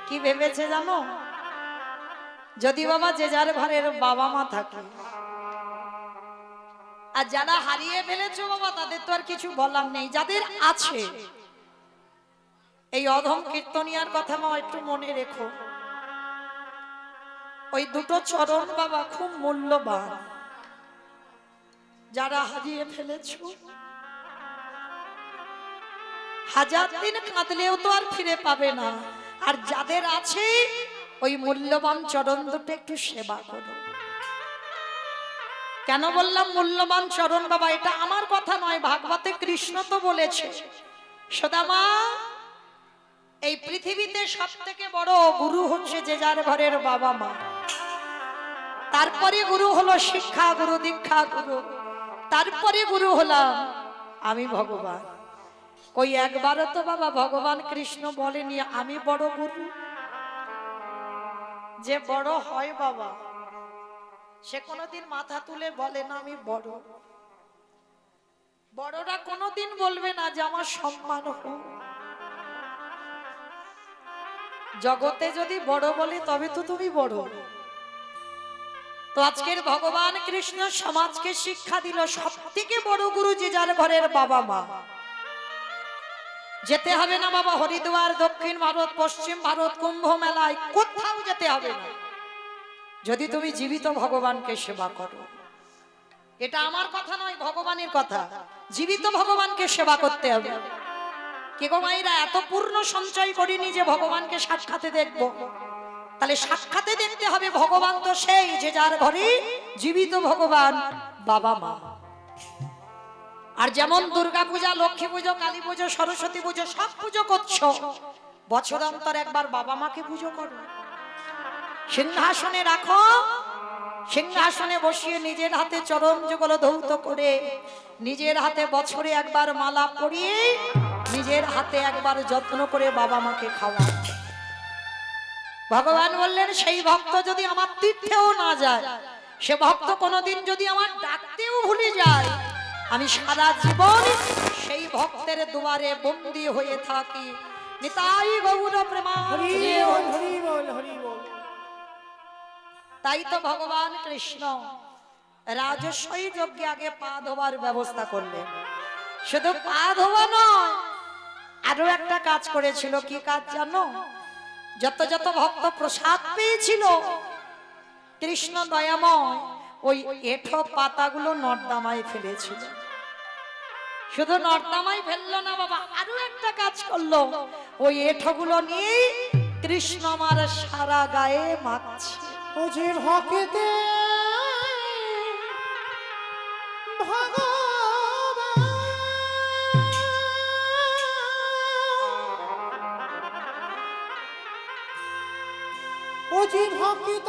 কি ভেবেছে জানো? যদি বাবা যে যার ঘরের বাবা মা থাকে, আর যারা হারিয়ে ফেলেছো বাবা তাদের তো আর কিছু বলার নেই, যাদের আছে এই অধম কীর্তনিয়ার কথা মা একটু মনে রেখো। ওই দুটো চরণ বাবা খুব মূল্যবান। যারা হারিয়ে ফেলেছো, হাজার দিন কাঁদলেও তো আর ফিরে পাবে না। আর যাদের আছে ওই মূল্যবান চরণ দুটো একটু সেবা করো। কেন বললাম মূল্যবান চরণ বাবা? এটা আমার কথা নয়, ভাগবতে কৃষ্ণ তো বলেছে, সুদামা এই পৃথিবীতে সব থেকে বড় গুরু হচ্ছে যে যার ঘরের বাবা মা। তারপরে গুরু হলো শিক্ষা গুরু, দীক্ষা গুরু, তারপরে গুরু হলাম আমি ভগবান। কই একবারও তো বাবা ভগবান কৃষ্ণ বলেনি আমি বড় গুরু? যে বড় হয় বাবা সে কোনোদিন মাথা তুলে বলে না আমি বড়। বড়রা কোনোদিন বলবে না যে আমার সম্মান হোক। জগতে যদি বড় বলে তবে তো তুমি বড়। তো আজকের ভগবান কৃষ্ণ সমাজকে শিক্ষা দিল সব থেকে বড় গুরু যে যার ঘরের বাবা মা। যেতে হবে না বাবা হরিদ্বার, দক্ষিণ ভারত, পশ্চিম ভারত, কুম্ভ মেলায়, কোথাও যেতে হবে না যদি তুমি জীবিত ভগবানকে সেবা করো। এটা আমার কথা নয়, ভগবানের কথা। জীবিত ভগবানকে সেবা করতে হবে। কে গো মায়েরা, এত পূর্ণ সঞ্চয় করিনি যে ভগবানকে সাক্ষাতে দেখবো। তাহলে সাক্ষাতে দেখতে হবে ভগবান তো সেই যে যার ঘরে জীবিত ভগবান বাবা মা। আর যেমন দুর্গা পূজা, লক্ষ্মী পুজো, কালী পুজো, সরস্বতী পুজো সব পুজো করছো, বছর অন্তর একবার বাবা মাকে পুজো করো। সিংহাসনে রাখো, সিংহাসনে বসিয়ে নিজের হাতে চরণ যুগল ধৌত করে, নিজের হাতে বছরে একবার মালা পরিয়ে, নিজের হাতে একবার যত্ন করে বাবা মাকে খাওয়া। ভগবান বললেন সেই ভক্ত যদি আমার তীর্থেও না যায়, সে ভক্ত কোনোদিন যদি আমার ডাকতেও ভুলে যায়, আমি সারা জীবন সেই ভক্তের দুয়ারে বন্দী হয়ে থাকি। নিতাই গৌর প্রেমানন্দে। হরি বল, হরি বল, হরি বল। তাই তো ভগবান কৃষ্ণ রাজস্বী যজ্ঞে আগে পা ধোবার ব্যবস্থা করলেন। শুধু পা ধোয়া নয়, আরো একটা কাজ করেছিল। কি কাজ জানো? যত যত ভক্ত প্রসাদ পেয়েছিল কৃষ্ণ দয়াময় ওই এঁঠো পাতাগুলো নর্দমায় ফেলেছিল। শুধু নর্দমায় ফেললো না বাবা, আরো একটা কাজ করলো। ওই এঁঠোগুলো নিয়ে কৃষ্ণ আমার সারা গায়ে মাখছে। ও যে ভক্তে ভগবান, ও যে ভক্ত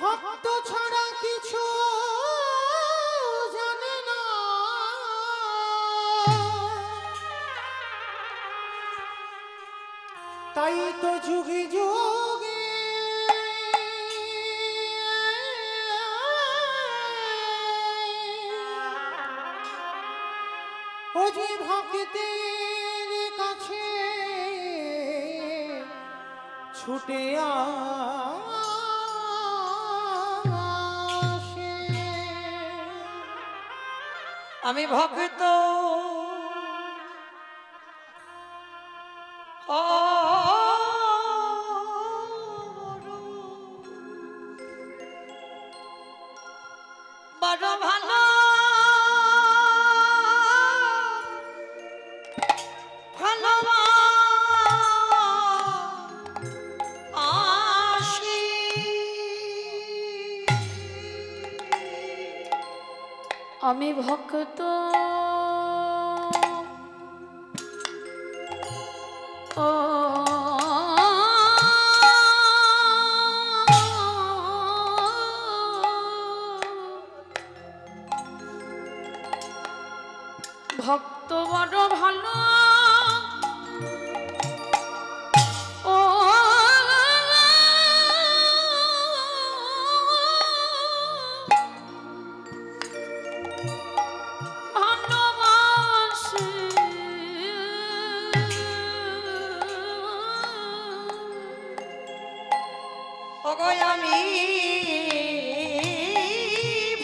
ভক্ত ছাড়া কিছু জানে না, তাই তো যুগে যুগে ও যে ভক্তের কাছে ছুটে আসে। আমি ভক্ত বড় ভালো আমি ভক্ত ও ভক্ত বড় ভালো ও ভালোবাসে ওগো আমি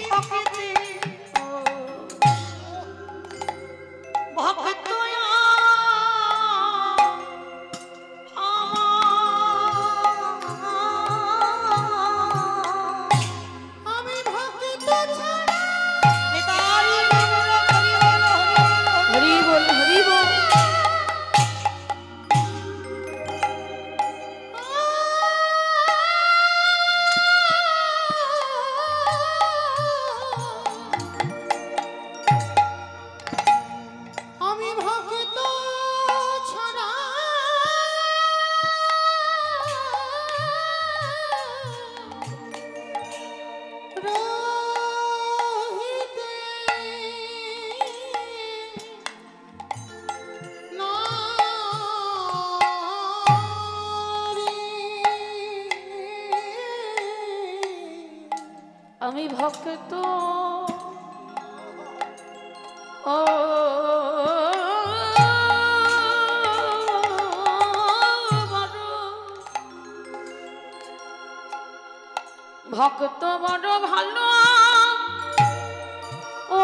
ভক্তি ভক্ত আমি ভক্ত ছাড়া হরি বল হরি বল আমি ভক্ত ছাড়া রহিতে নারী। আমি ভক্ত ও বড় ভক্ত বড় ভালো ও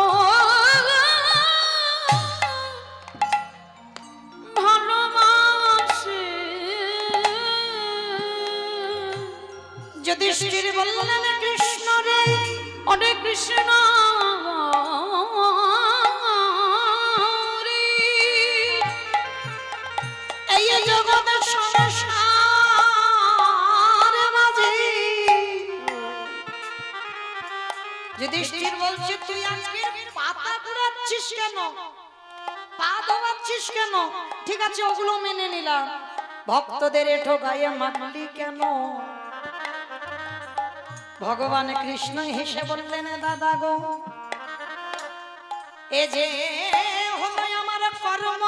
ভালোবাসে যুধিষ্ঠির বললেন কৃষ্ণ রে অনে কৃষ্ণ রে, এই জগতের সংসার মাঝে যুধিষ্ঠির বলছে তুই আজকে পাতা কুড়াচ্ছিস কেন পা ধোয়াচ্ছিস কেন ঠিক আছে ওগুলো মেনে নিলাম ভক্তদের ঠকাইয়ে মানলি কেন ভগবান কৃষ্ণ হেসে বললেন দাদা গো এ যে হলো আমার কর্ম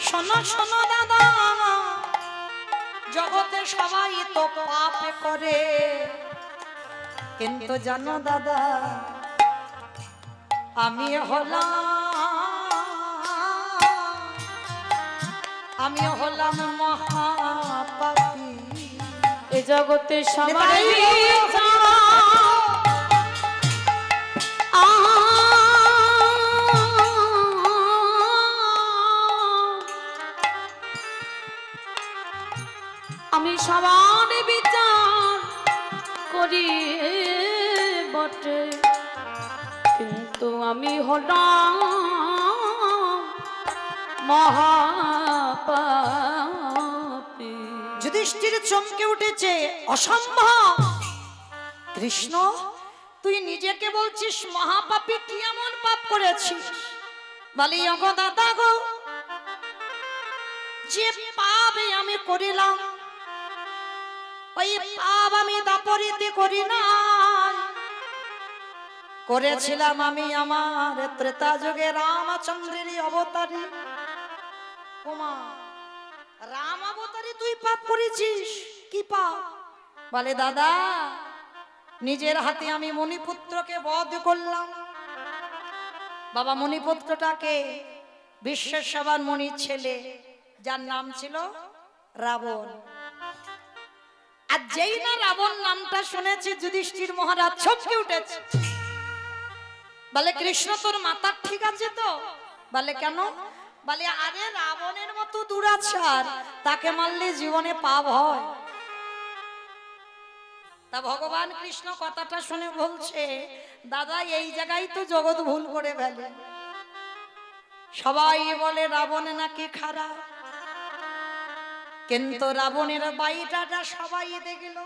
শোনো শোনো দাদা জগতে সবাই তো পাপ করে কিন্তু জানো দাদা আমি হলাম মহাপাপী এ জগতে সবাই আমি সবার বিচার করি বটে কিন্তু আমি হলাম মহাপাপী। যুধিষ্ঠির চমকে উঠেছে অসম্ভব কৃষ্ণ তুই নিজেকে বলছিস মহাপাপী কি এমন পাপ করেছিস বলি ওগো দাদা গো যে পাপ আমি করিলাম ওই পাপ আমি দাপরিতে করি না করেছিলাম আমি আমার ত্রেতা যুগে রামচন্দ্রের অবতারী ওমা রাম অবতারী তুই পাপ করেছিস কি পাপ বলে দাদা নিজের হাতে আমি মণিপুত্রকে বধ করলাম বাবা মণিপুত্রটাকে বিশ্বের সবার মণির ছেলে যার নাম ছিল রাবণ আর যেই না রাবণ নামটা শুনেছে যুধিষ্ঠির মহারাজ চমকে উঠেছে বলে কৃষ্ণ তোর মাথা ঠিক আছে তো বলে কেন বলে আরে রাবণের মতো দুরাচার তাকে মারলে জীবনে পাপ হয় তা ভগবান কৃষ্ণ কথাটা শুনে বলছে দাদা এই জায়গায় তো জগৎ ভুল করে ফেলে সবাই বলে রাবণ নাকি খারাপ কিন্তু রাবণের বাইটাটা সবাই দেখল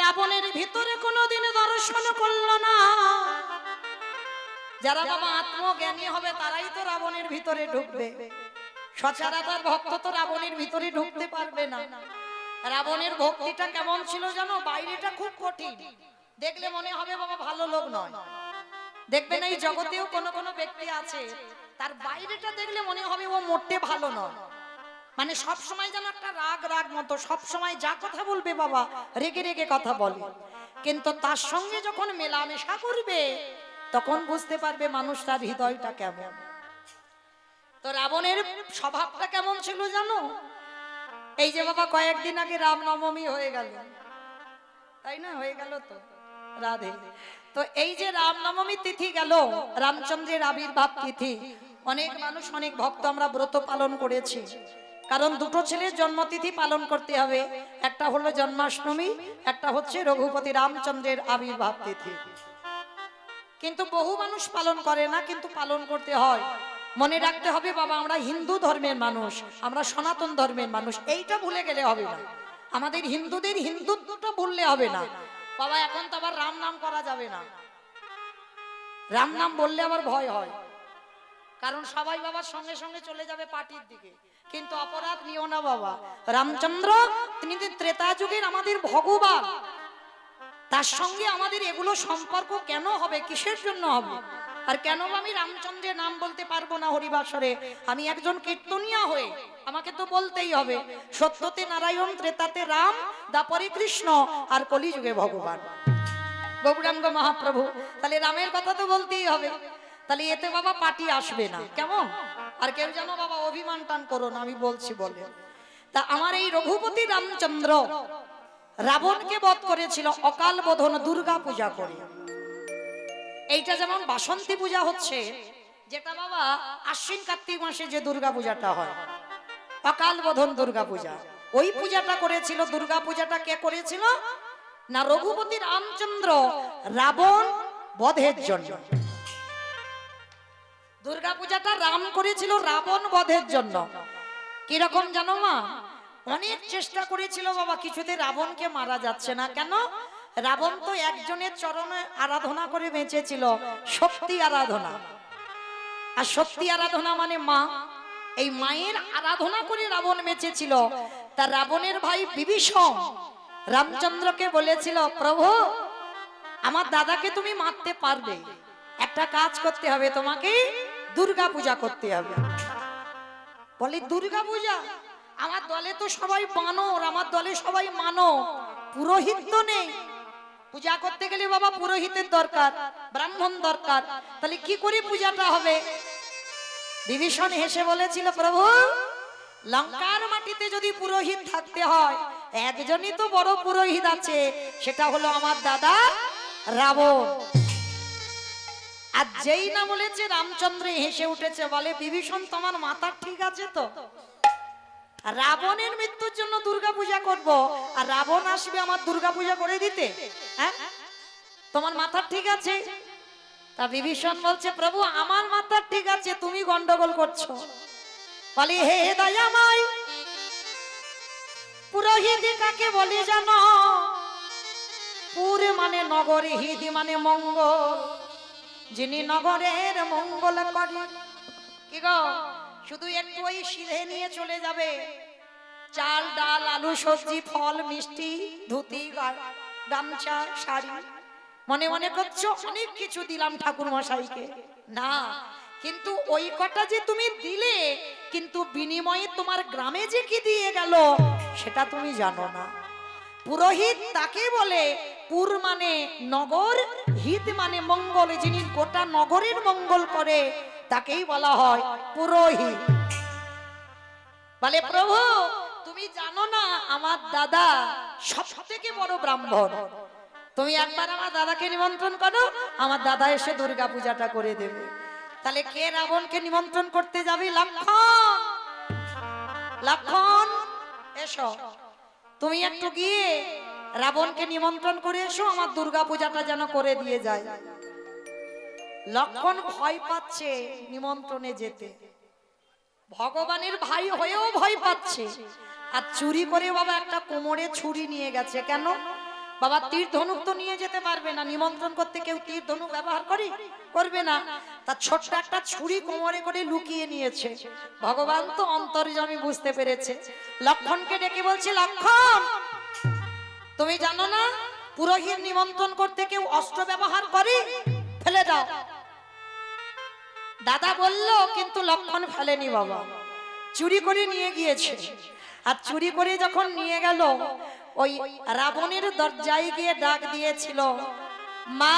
রাবণের ভিতরে কোনোদিন দর্শন করলো না যারা বাবা আত্মজ্ঞানী হবে তারাই তো রাবণের ভিতরে ঢুকবে সচরাচর ভক্ত তো রাবণের ভিতরে ঢুকতে পারবে না রাবণের ভক্তিটা কেমন ছিল জানো বাইরেটা খুব কঠিন দেখলে মনে হবে বাবা ভালো লোক নয় দেখবেন এই জগতেও কোন কোন ব্যক্তি আছে তার বাইরেটা দেখলে মনে হবে ও মোটে ভালো নয়, মানে সব সময় যেন একটা রাগ রাগ মতো, সব সময় যা কথা বলবে বাবা রেগে রেগে কথা বলে, কিন্তু তার সঙ্গে যখন মেলামেশা করবে তখন বুঝতে পারবে মানুষটার হৃদয়টা কেমন। তো রাবণের স্বভাবটা কেমন ছিল জানো? এই যে বাবা কয়েকদিন আগে রামনবমী হয়ে গেল, তাই না? হয়ে গেল তো, রাধে। তো এই যে রামনবমী তিথি গেল, রামচন্দ্রের আবির্ভাব তিথি, অনেক মানুষ অনেক ভক্ত আমরা ব্রত পালন করেছি, কারণ দুটো ছেলের জন্মতিথি পালন করতে হবে, একটা হলো জন্মাষ্টমী, একটা হচ্ছে রঘুপতি রামচন্দ্রের আবির্ভাব তিথি। কিন্তু বহু মানুষ পালন করে না, কিন্তু পালন করতে হয়। মনে রাখতে হবে বাবা আমরা হিন্দু ধর্মের মানুষ, আমরা সনাতন ধর্মের মানুষ, এইটা ভুলে গেলে হবে না। আমাদের হিন্দুদের হিন্দুত্বটা ভুললে হবে না বাবা। এখন তো আবার রাম নাম করা যাবে না, রাম নাম বললে আবার ভয় হয়, কারণ সবাই বাবার সঙ্গে সঙ্গে চলে যাবে পার্টির দিকে, কিন্তু অপরাধ নিও না বাবা। রামচন্দ্র তিনি ত্রেতা যুগের আমাদের ভগবান, তার সঙ্গে আমাদের এগুলো সম্পর্ক কেন হবে, কিসের জন্য হবে? আর কেন আমি রামচন্দ্রের নাম বলতে পারবো না হরিবাসরে? আমি একজন কীর্তনিয়া হয়ে আমাকে তো বলতেই হবে সত্যতে নারায়ণ, ত্রেতাতে রাম, দাপরে কৃষ্ণ, আর কলিযুগে ভগবান গৌরাঙ্গ মহাপ্রভু। তাহলে রামের কথা তো বলতেই হবে, তাহলে এতে বাবা পার্টি আসবে না, কেমন? আর কেউ যেন বাবা অভিমান টান করো না, আমি বলছি বলে। তা আমার এই রঘুপতি রামচন্দ্র রাবণকে বধ করেছিল অকাল বোধন দুর্গা পূজা করে। এইটা যেমন বাসন্তী পূজা হচ্ছে, যেটা বাবা আশ্বিন কার্তিক মাসে যে দুর্গা পূজাটা হয়, অকাল বোধন দুর্গা পূজা, ওই পূজাটা করেছিল। দুর্গা পূজাটা কে করেছিল না? রঘুপতি রামচন্দ্র রাবণ বধের জন্য। দুর্গা পূজাটা রাম করেছিল রাবণ বধের জন্য। কিরকম জানো মা? অনেক চেষ্টা করেছিল বাবা, কিছুতে রাবণকে মারা যাচ্ছে না। কেন? রাবণ তো একজনের চরণে আরাধনা করে বেঁচেছিল, শক্তি আরাধনা। আর শক্তি আরাধনা মানে মা, এই মায়ের আরাধনা করে রাবণ বেঁচেছিল। তা রাবণের ভাই বিভীষণ রামচন্দ্রকে বলেছিল, প্রভু আমার দাদাকে তুমি মারতে পারবে, একটা কাজ করতে হবে, তোমাকে দুর্গা পূজা করতে হবে। বলে দুর্গা পূজা? আমার দলে তো সবাই বানর, আমার দলে সবাই মানব, পুরোহিত তো নেই। পূজা করতে গেলে বাবা পুরোহিতের দরকার, ব্রাহ্মণ দরকার, তাহলে কি করে পূজাটা হবে? বিভীষণ হেসে বলেছিল, প্রভু লঙ্কার মাটিতে যদি পুরোহিত থাকতে হয়, একজনই তো বড় পুরোহিত আছে, সেটা হলো আমার দাদা রাবণ। আর যেই না বলেছে রামচন্দ্র হেসে উঠেছে, বলে বিভীষণ তোমার মাথা ঠিক আছে তো? রাবণের মৃত্যুর জন্য দুর্গা পূজা করব, আর রাবণ আসবে আমার দুর্গা পূজা করে দিতে? হ্যাঁ, তোমার মাথা ঠিক আছে? তা বিভীষণ বলছে, প্রভু আমার মাথা ঠিক আছে, তুমি গন্ডগোল করছো। বলি হে দয়াময়, পুরোহিত কাকে বলে জানো? পুর মানে নগর, হিদি মানে মঙ্গল, যিনি নগরের মঙ্গল করে। কি গো, শুধু একটু ওই সিধে নিয়ে চলে যাবে, চাল ডাল আলু সবজি ফল মিষ্টি ধুতি গামছা শাড়ি, মনে মনে করছো অনেক কিছু দিলাম ঠাকুর মশাইকে, না, কিন্তু ওই কটা যে তুমি দিলে, কিন্তু বিনিময়ে তোমার গ্রামে যে কি দিয়ে গেল সেটা তুমি জানো না। পুরোহিত তাকে বলে, পুর মানে নগর, হিত মানে মঙ্গল, যিনি গোটা নগরের মঙ্গল করে তাকেই বলা হয় পুরোহিত। বলে প্রভু তুমি জানো না আমার দাদা সব থেকে বড় ব্রাহ্মণ, তুমি একবার আমার দাদাকে নিমন্ত্রণ করো, আমার দাদা এসে দুর্গা পূজাটা করে দেবে। তাহলে কে রাবণকে নিমন্ত্রণ করতে যাবে? লক্ষণ, লক্ষণ এসো, তুমি একটু গিয়ে রাবণকে নিমন্ত্রণ করে এসো, আমার দুর্গা পূজাটা যেন করে দিয়ে যায়। লক্ষণ ভয় পাচ্ছে নিমন্ত্রণে যেতে, ভগবানের ভাই হয়েও ভয় পাচ্ছে, আর চুরি করে বাবা একটা কোমরে ছুরি নিয়ে গেছে। কেন বাবা? তীর ধনুক তো নিয়ে যেতে পারবে না, নিমন্ত্রণ করতে কেউ তীর ধনুক ব্যবহার করবে না, তার ছোট্ট একটা ছুরি কোমরে করে লুকিয়ে নিয়েছে। ভগবান তো অন্তর্যামী, বুঝতে পেরেছে। লক্ষণকে ডেকে বলছে, লক্ষণ তুমি জানো না পুরোহিত নিমন্ত্রণ করতে কেউ অস্ত্র ব্যবহার করে? ফেলে দাও। দাদা বলল, কিন্তু লক্ষণ ফেলেনি বাবা, চুরি করে নিয়ে গিয়েছে। আর চুরি করে যখন নিয়ে গেল, ওই রাবণের দরজায় গিয়ে ডাক দিয়েছিল, মা।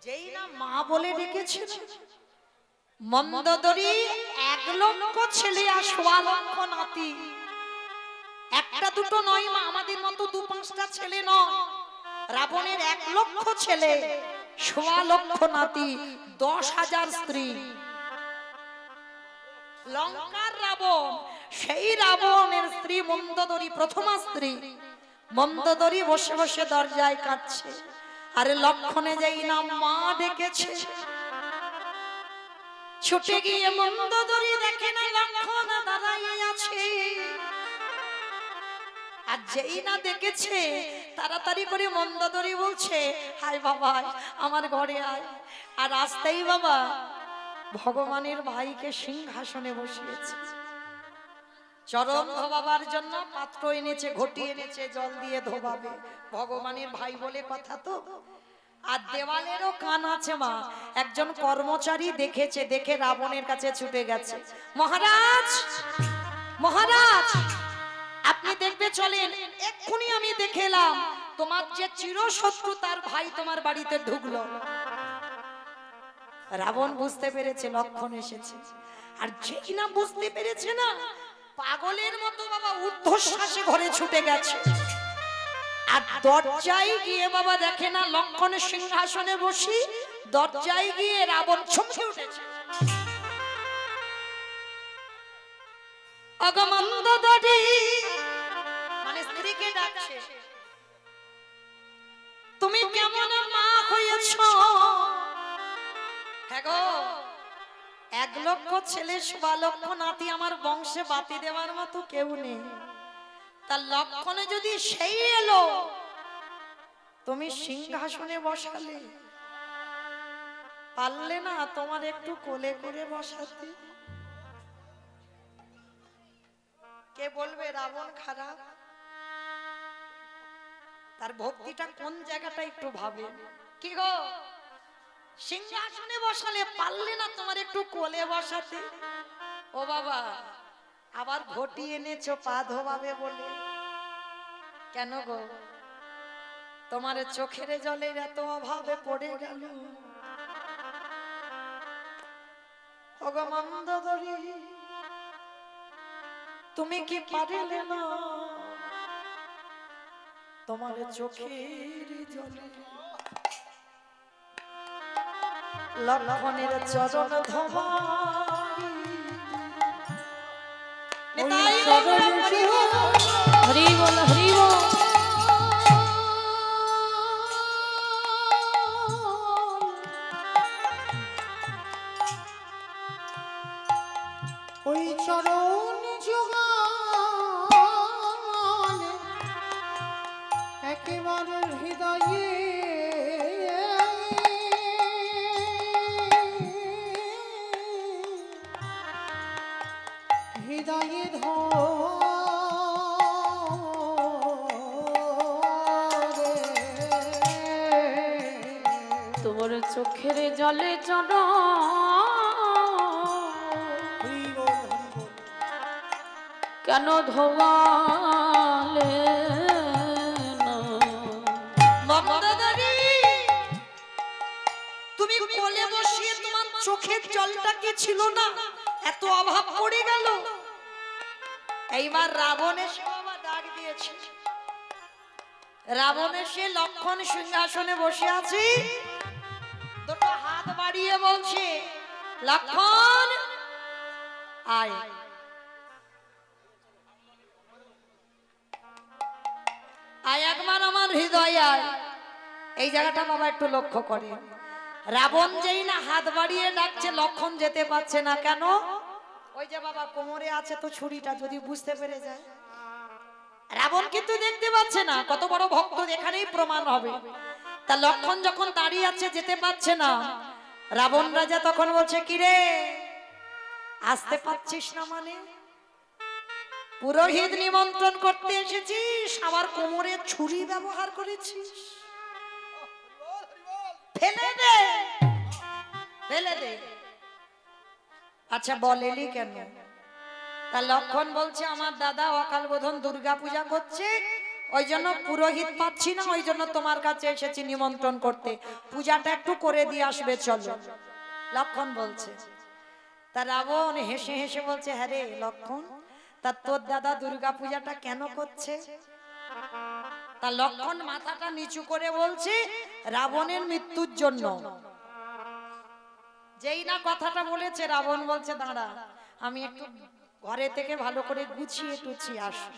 যেই না মা বলে ডেকেছে, মন্দোদরী 1 লক্ষ ছেলে আর 1.25 লক্ষ নাতি, একটা দুটো নয় মা, আমাদের মতো 2-5টা ছেলে নয়, রাবণের 1 লক্ষ ছেলে, 1.25 লক্ষ নাতি, 10,000 স্ত্রী। লঙ্কার রাবণ, সেই রাবণের স্ত্রী মন্দোদরী, প্রথমা স্ত্রী মন্দোদরী বসে বসে দরজায় কাঁদছে। আরে লক্ষণে যেই না মা ডেকেছে, ছুটে গিয়ে মন্দোদরী দেখে না লক্ষণ দাঁড়াইয়ে আছে। আর যেই না দেখেছে, তাড়াতাড়ি করে মন্দোদরী বলছে, হায় বাবা আমার ঘরে আয়। আর আসতেই বাবা ভগবানের ভাইকে সিংহাসনে বসিয়েছে, চরণ ধোবাবার জন্য পাত্র এনেছে, ঘটি এনেছে, জল দিয়ে ধোবাবে, ভগবানের ভাই বলে কথা তো। আর দেওয়ালেরও কান আছে মা। একজন কর্মচারী দেখেছে, দেখে রাবণের কাছে ছুটে গেছে, মহারাজ মহারাজ আপনি দেখবে চলেন, এক্ষুনি আমি দেখে এলাম তোমার যে চিরশত্রু তার ভাই তোমার বাড়িতে ঢুকলো। রাবণ বুঝতে পেরেছে লক্ষণ এসেছে, আর যেই না বুঝতে পেরেছে না, পাগলের মতো বাবা ঊর্ধ্বশ্বাসে ঘরে ছুটে গেছে। আর দরজায় গিয়ে বাবা দেখে না লক্ষণ সিংহাসনে বসি, দরজায় গিয়ে রাবণ চমকে উঠেছে। অগমন্দোদরী মানে স্ত্রীকে ডাকছে, তুমি কেমন মা হয়েছো? হ্যাঁ গো, 1 লক্ষ ছেলে 1.25 লক্ষ নাতি, আমার বংশে বাতি দেওয়ার মতো কেউ নেই। তার লক্ষণে যদি সেই এলো, তুমি সিংহাসনে বসালে, পারলে না তোমার একটু কোলে করে বসাতে? কে বলবে রাবণ খারাপ? তার ভক্তিটা কোন জায়গাটা একটু ভাবে। কি গো, সিংহাসনে বসালে, পারলে না তোমার একটু কোলে বসাতে? ও বাবা, আবার ঘটি এনেছো পা ধোবাবে বলে? কেন গো, তোমার চোখের জলের এত অভাবে পড়ে গেল? ওগো মন্দোদরী, তুমি কি পারিলে না তোমার চোখের জলে লক্ষণের চরণ ধোবা? হরি বল হরি বল। ওই চরণ যুগল একেবারে হৃদয়ে হৃদয়ে তোমার চোখের জলে চড় কেন ধোয়ালে না? মন্দোদরী, তুমি কোলে বসিয়ে তোমার চোখের জলটা কি ছিল না? এত অভাব পড়ে গেল। এইবার রাবণ এসে বাবা ডাক দিয়েছে, রাবণ এসে লক্ষণ সিংহাসনে বসে আছি, দুটো হাত বাড়িয়ে বলছে, লক্ষণ আয়। আয় একবার আমার হৃদয় আয়। এই জায়গাটা বাবা একটু লক্ষ্য করে, রাবণ যেই না হাত বাড়িয়ে ডাকছে, লক্ষণ যেতে পারছে না। কেন? ওই যে বাবা কোমরে আছে তো ছুরিটা, যদি বুঝতে পেরে যায়। রাবণ কিন্তু দেখতে পাচ্ছে না, কত বড় ভক্ত এখানেই প্রমাণ হবে। তা লক্ষণ যখন দাঁড়িয়ে আছে, যেতে পারছে না, রাবণ রাজা তখন বলছে, কিরে আসতে পারছিস না মানে? পুরোহিত নিমন্ত্রণ করতে এসেছিস, আবার কোমরে ছুরি ব্যবহার করেছিস? ফেলে দে, ফেলে দে। আচ্ছা বলেলি কেন? তা লক্ষণ বলছে আমার দাদা অকাল বোধন দুর্গা পূজা করছে, ওই জন্য পুরোহিত পাচ্ছি না, ওই জন্য তোমার কাছে এসেছি নিমন্ত্রণ করতে, পূজাটা একটু করে দিয়ে আসবে চলো। লক্ষণ বলছে। তা রাবণ হেসে হেসে বলছে, হ্যাঁ রে লক্ষণ, তা তোর দাদা দুর্গা পূজাটা কেন করছে? তা লক্ষণ মাথাটা নিচু করে বলছে, রাবণের মৃত্যুর জন্য। যেই না কথাটা বলেছে রাবণ বলছে, দাঁড়া আমি একটু ঘরে থেকে ভালো করে গুছিয়ে টুছিয়ে আসি।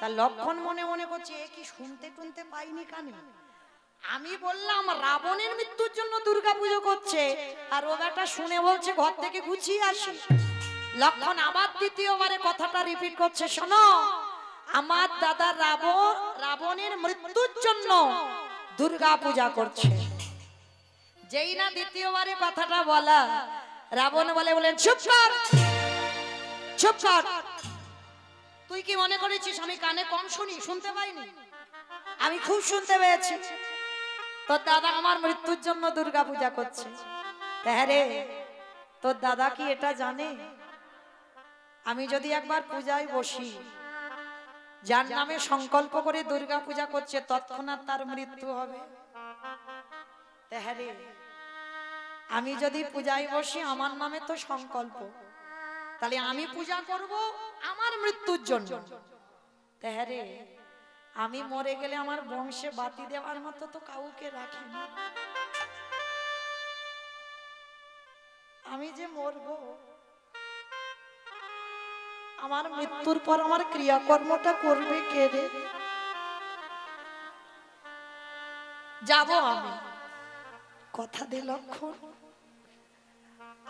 তা লক্ষণ মনে মনে করছে, এ কি শুনতে টুনতে পাইনি কানে? আমি বললাম রাবণের মৃত্যুর জন্য দুর্গা পুজো করছে, আর ও বেটা শুনে বলছে ঘর থেকে গুছিয়ে আসি। লক্ষণ আবার দ্বিতীয়বারে কথাটা রিপিট করছে, শোনো আমার দাদা রাবণের মৃত্যুর জন্য দুর্গা পূজা করছে। যেই না দ্বিতীয়বারে কথাটা বলা, রাবণ বলে চুপ কর, চুপ কর। তুই কি মনে করেছিস আমি কানে কম শুনি, শুনতে পাইনি? আমি খুব শুনতে পেয়েছি। তোর দাদা আমার মৃত্যুর জন্য দুর্গা পূজা করছে। হ্যাঁ রে, তোর দাদা কি এটা জানে আমি যদি একবার পূজায় বসি, যার নামে সংকল্প করে দুর্গা পূজা করছে তৎক্ষণাৎ তার মৃত্যু হবে? হ্যাঁ রে, আমি যদি পূজায় বসি আমার নামে তো সংকল্প, তাহলে আমি পূজা করব আমার মৃত্যুর জন্য। হ্যাঁ রে, আমি মরে গেলে আমার বংশে বাতি দেওয়ার মতো তো কাউকে রাখি না। আমি যে মরব, আমার মৃত্যুর পর আমার ক্রিয়াকর্মটা করবে কে রে? যাব আমি, কথা দে লক্ষণ।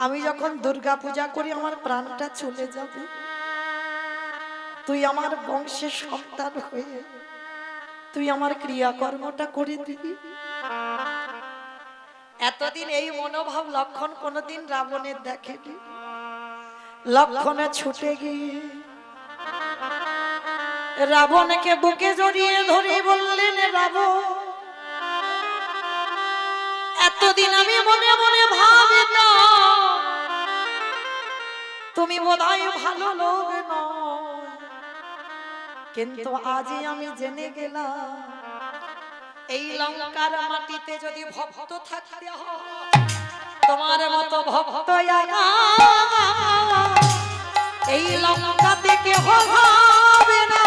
আমি যখন দুর্গা পূজা করি আমার প্রাণটা চলে যাবে, তুই আমার বংশের সন্তান হয়ে তুই আমার ক্রিয়াকর্মটা করে দিবি। এতদিন এই মনোভাব লক্ষণ কোনোদিন রাবণের দেখেনি। লক্ষণে ছুটে গিয়ে রাবণকে বুকে জড়িয়ে ধরে বললেন, রাবণ এতদিন আমি মনে মনে ভাবতাম তুমি বোধহয় ভালো লোক নও, কিন্তু আজই আমি জেনে গেলাম এই লঙ্কার মাটিতে যদি ভক্ত থাকতে হয় তোমার মতো ভক্ত এই লঙ্কা থেকে হবে না।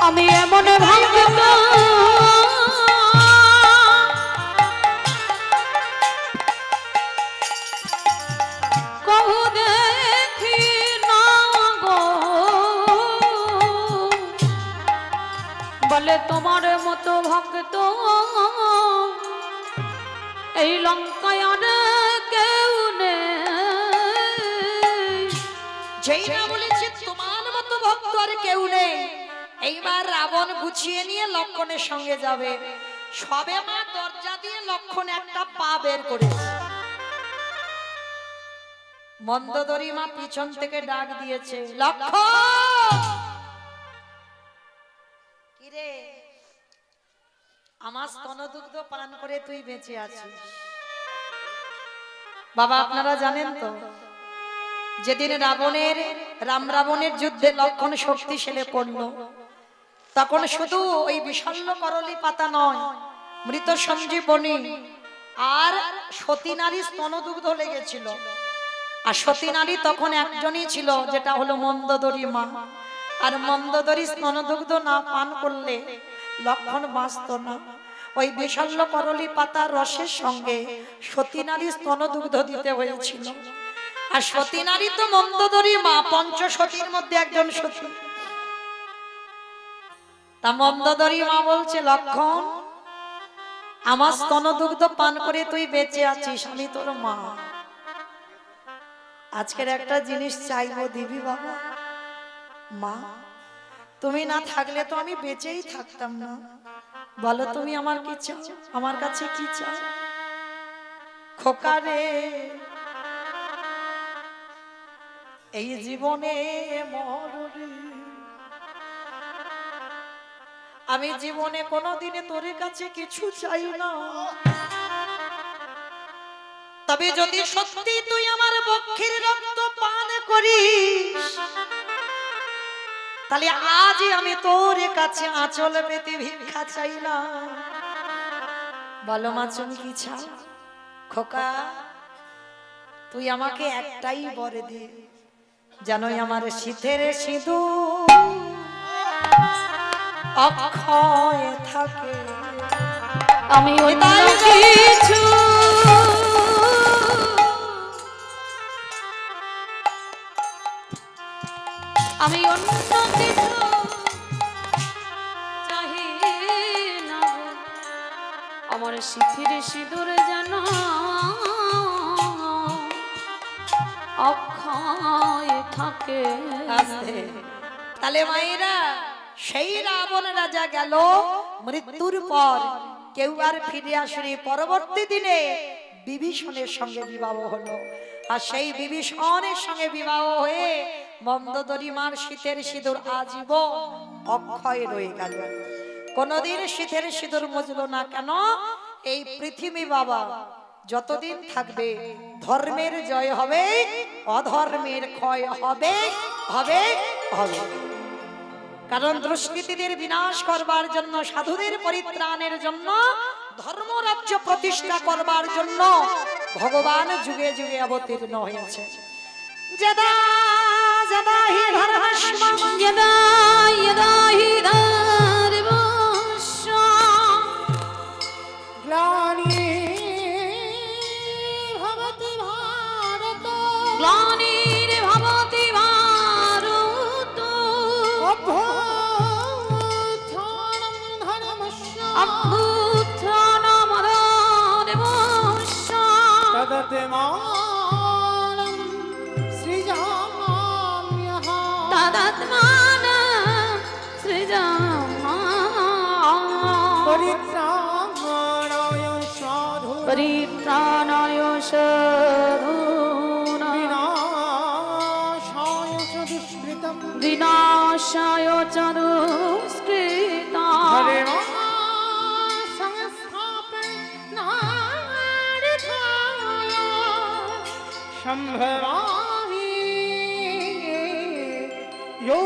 আমি এমন ভাগ্য কহু দেখি না গো, বলে তোমার মতো ভক্ত এই লঙ্কায় আর কেউ নেই। যেই না বলেছে তোমার মতো ভক্ত আর কেউ নেই, এইবার রাবণ গুছিয়ে নিয়ে লক্ষণের সঙ্গে যাবে। সবে মা দরজা দিয়ে লক্ষণ একটা পা বের করেছে, মন্দোদরী মা পিছন থেকে ডাক দিয়েছে, লক্ষণ কিরে আমার স্তনদুগ্ধ পান করে তুই বেঁচে আছিস? বাবা আপনারা জানেন তো, যেদিন রাম রাবণের যুদ্ধে লক্ষণ শক্তিশালী পড়ল, তখন শুধু ওই বিষণ্ণ করলি পাতা নয়, মৃত সঞ্জীবনী আর সতী নারী স্তনদুগ্ধ লেগেছিল। আর সতী নারী তখন একজনই ছিল, যেটা হলো মন্দোদরী মা। আর মন্দোদরী স্তনদুগ্ধ না পান করলে লক্ষণ বাঁচত না। ওই বিষণ্ণ করলি পাতার রসের সঙ্গে সতী নারী স্তনদুগ্ধ দিতে হয়েছিল। আর সতী নারী তো মন্দোদরী মা, পঞ্চসতীর মধ্যে একজন সতী। তা মন্দোদরী মা বলছে, লক্ষণ আমার স্তনদুগ্ধ পান করে তুই বেঁচে আছিস, আমি তোর মা, আজকের একটা জিনিস চাইবো, দিবি বাবা? মা তুমি না থাকলে তো আমি বেঁচেই থাকতাম না, বলো তুমি আমার কি চাও, আমার কাছে কি চাও? খোকা রে এই জীবনে মররে আমি জীবনে কোনোদিনে তোর কাছে কিছু চাই না, তবে যদি সত্যি তুই আমার বক্ষের রক্ত পান করিস, তাহলে আজই আমি তোর কাছে আঁচল পেতে ভিক্ষা চাই না। বলো মা তুমি কি চাও? খোকা তুই আমাকে একটাই বর দে, জানোই আমার শীতের সিঁদুর অক্ষয় থাকে। আমি অন্য কিছু আমি অন্য কিছু চাহি না, আমার শীতের সিঁদুর যেন অক্ষয় থাকে। তাহলে মায়েরা সেই রাবণ রাজা গেল মৃত্যুর পর, কেউ আর ফিরে আসেনি। পরবর্তী দিনে বিভীষণের সঙ্গে বিবাহ হলো, আর সেই বিভীষণের সঙ্গে বিবাহ হয়ে মন্দোদরীমার শীতের সিঁদুর আজীবন অক্ষয় রয়ে গেল। কোনদিন শীতের সিঁদুর মুজলো না কেন? এই পৃথিবী বাবা যতদিন থাকবে ধর্মের জয় হবে, অধর্মের ক্ষয় হবে হবে হবে। কারণ দুষ্কৃতীদের বিনাশ করবার জন্য, সাধুদের পরিত্রাণের জন্য, ধর্মরাজ্য প্রতিষ্ঠা করবার জন্য ভগবান যুগে যুগে অবতীর্ণ হয়েছে। যদা যদা হি ধর্মস্মং यदा यदा हि धर्मस्य ग्लानिर्भवति भारत ग्लानिर्भवति भारत अभ्युत्थानं धर्मस्य अभ्युत्थानं धर्मस्य तदत्मानं सृजाम्यहम् तदात्मानं सृजाम्यहम् परित्राणाय साधु परित्राणाय साधूनां विनाशाय च दुष्कृतं विनाशाय च दुष्कृतां हरे संस्थापनार्थाय संभवामि यो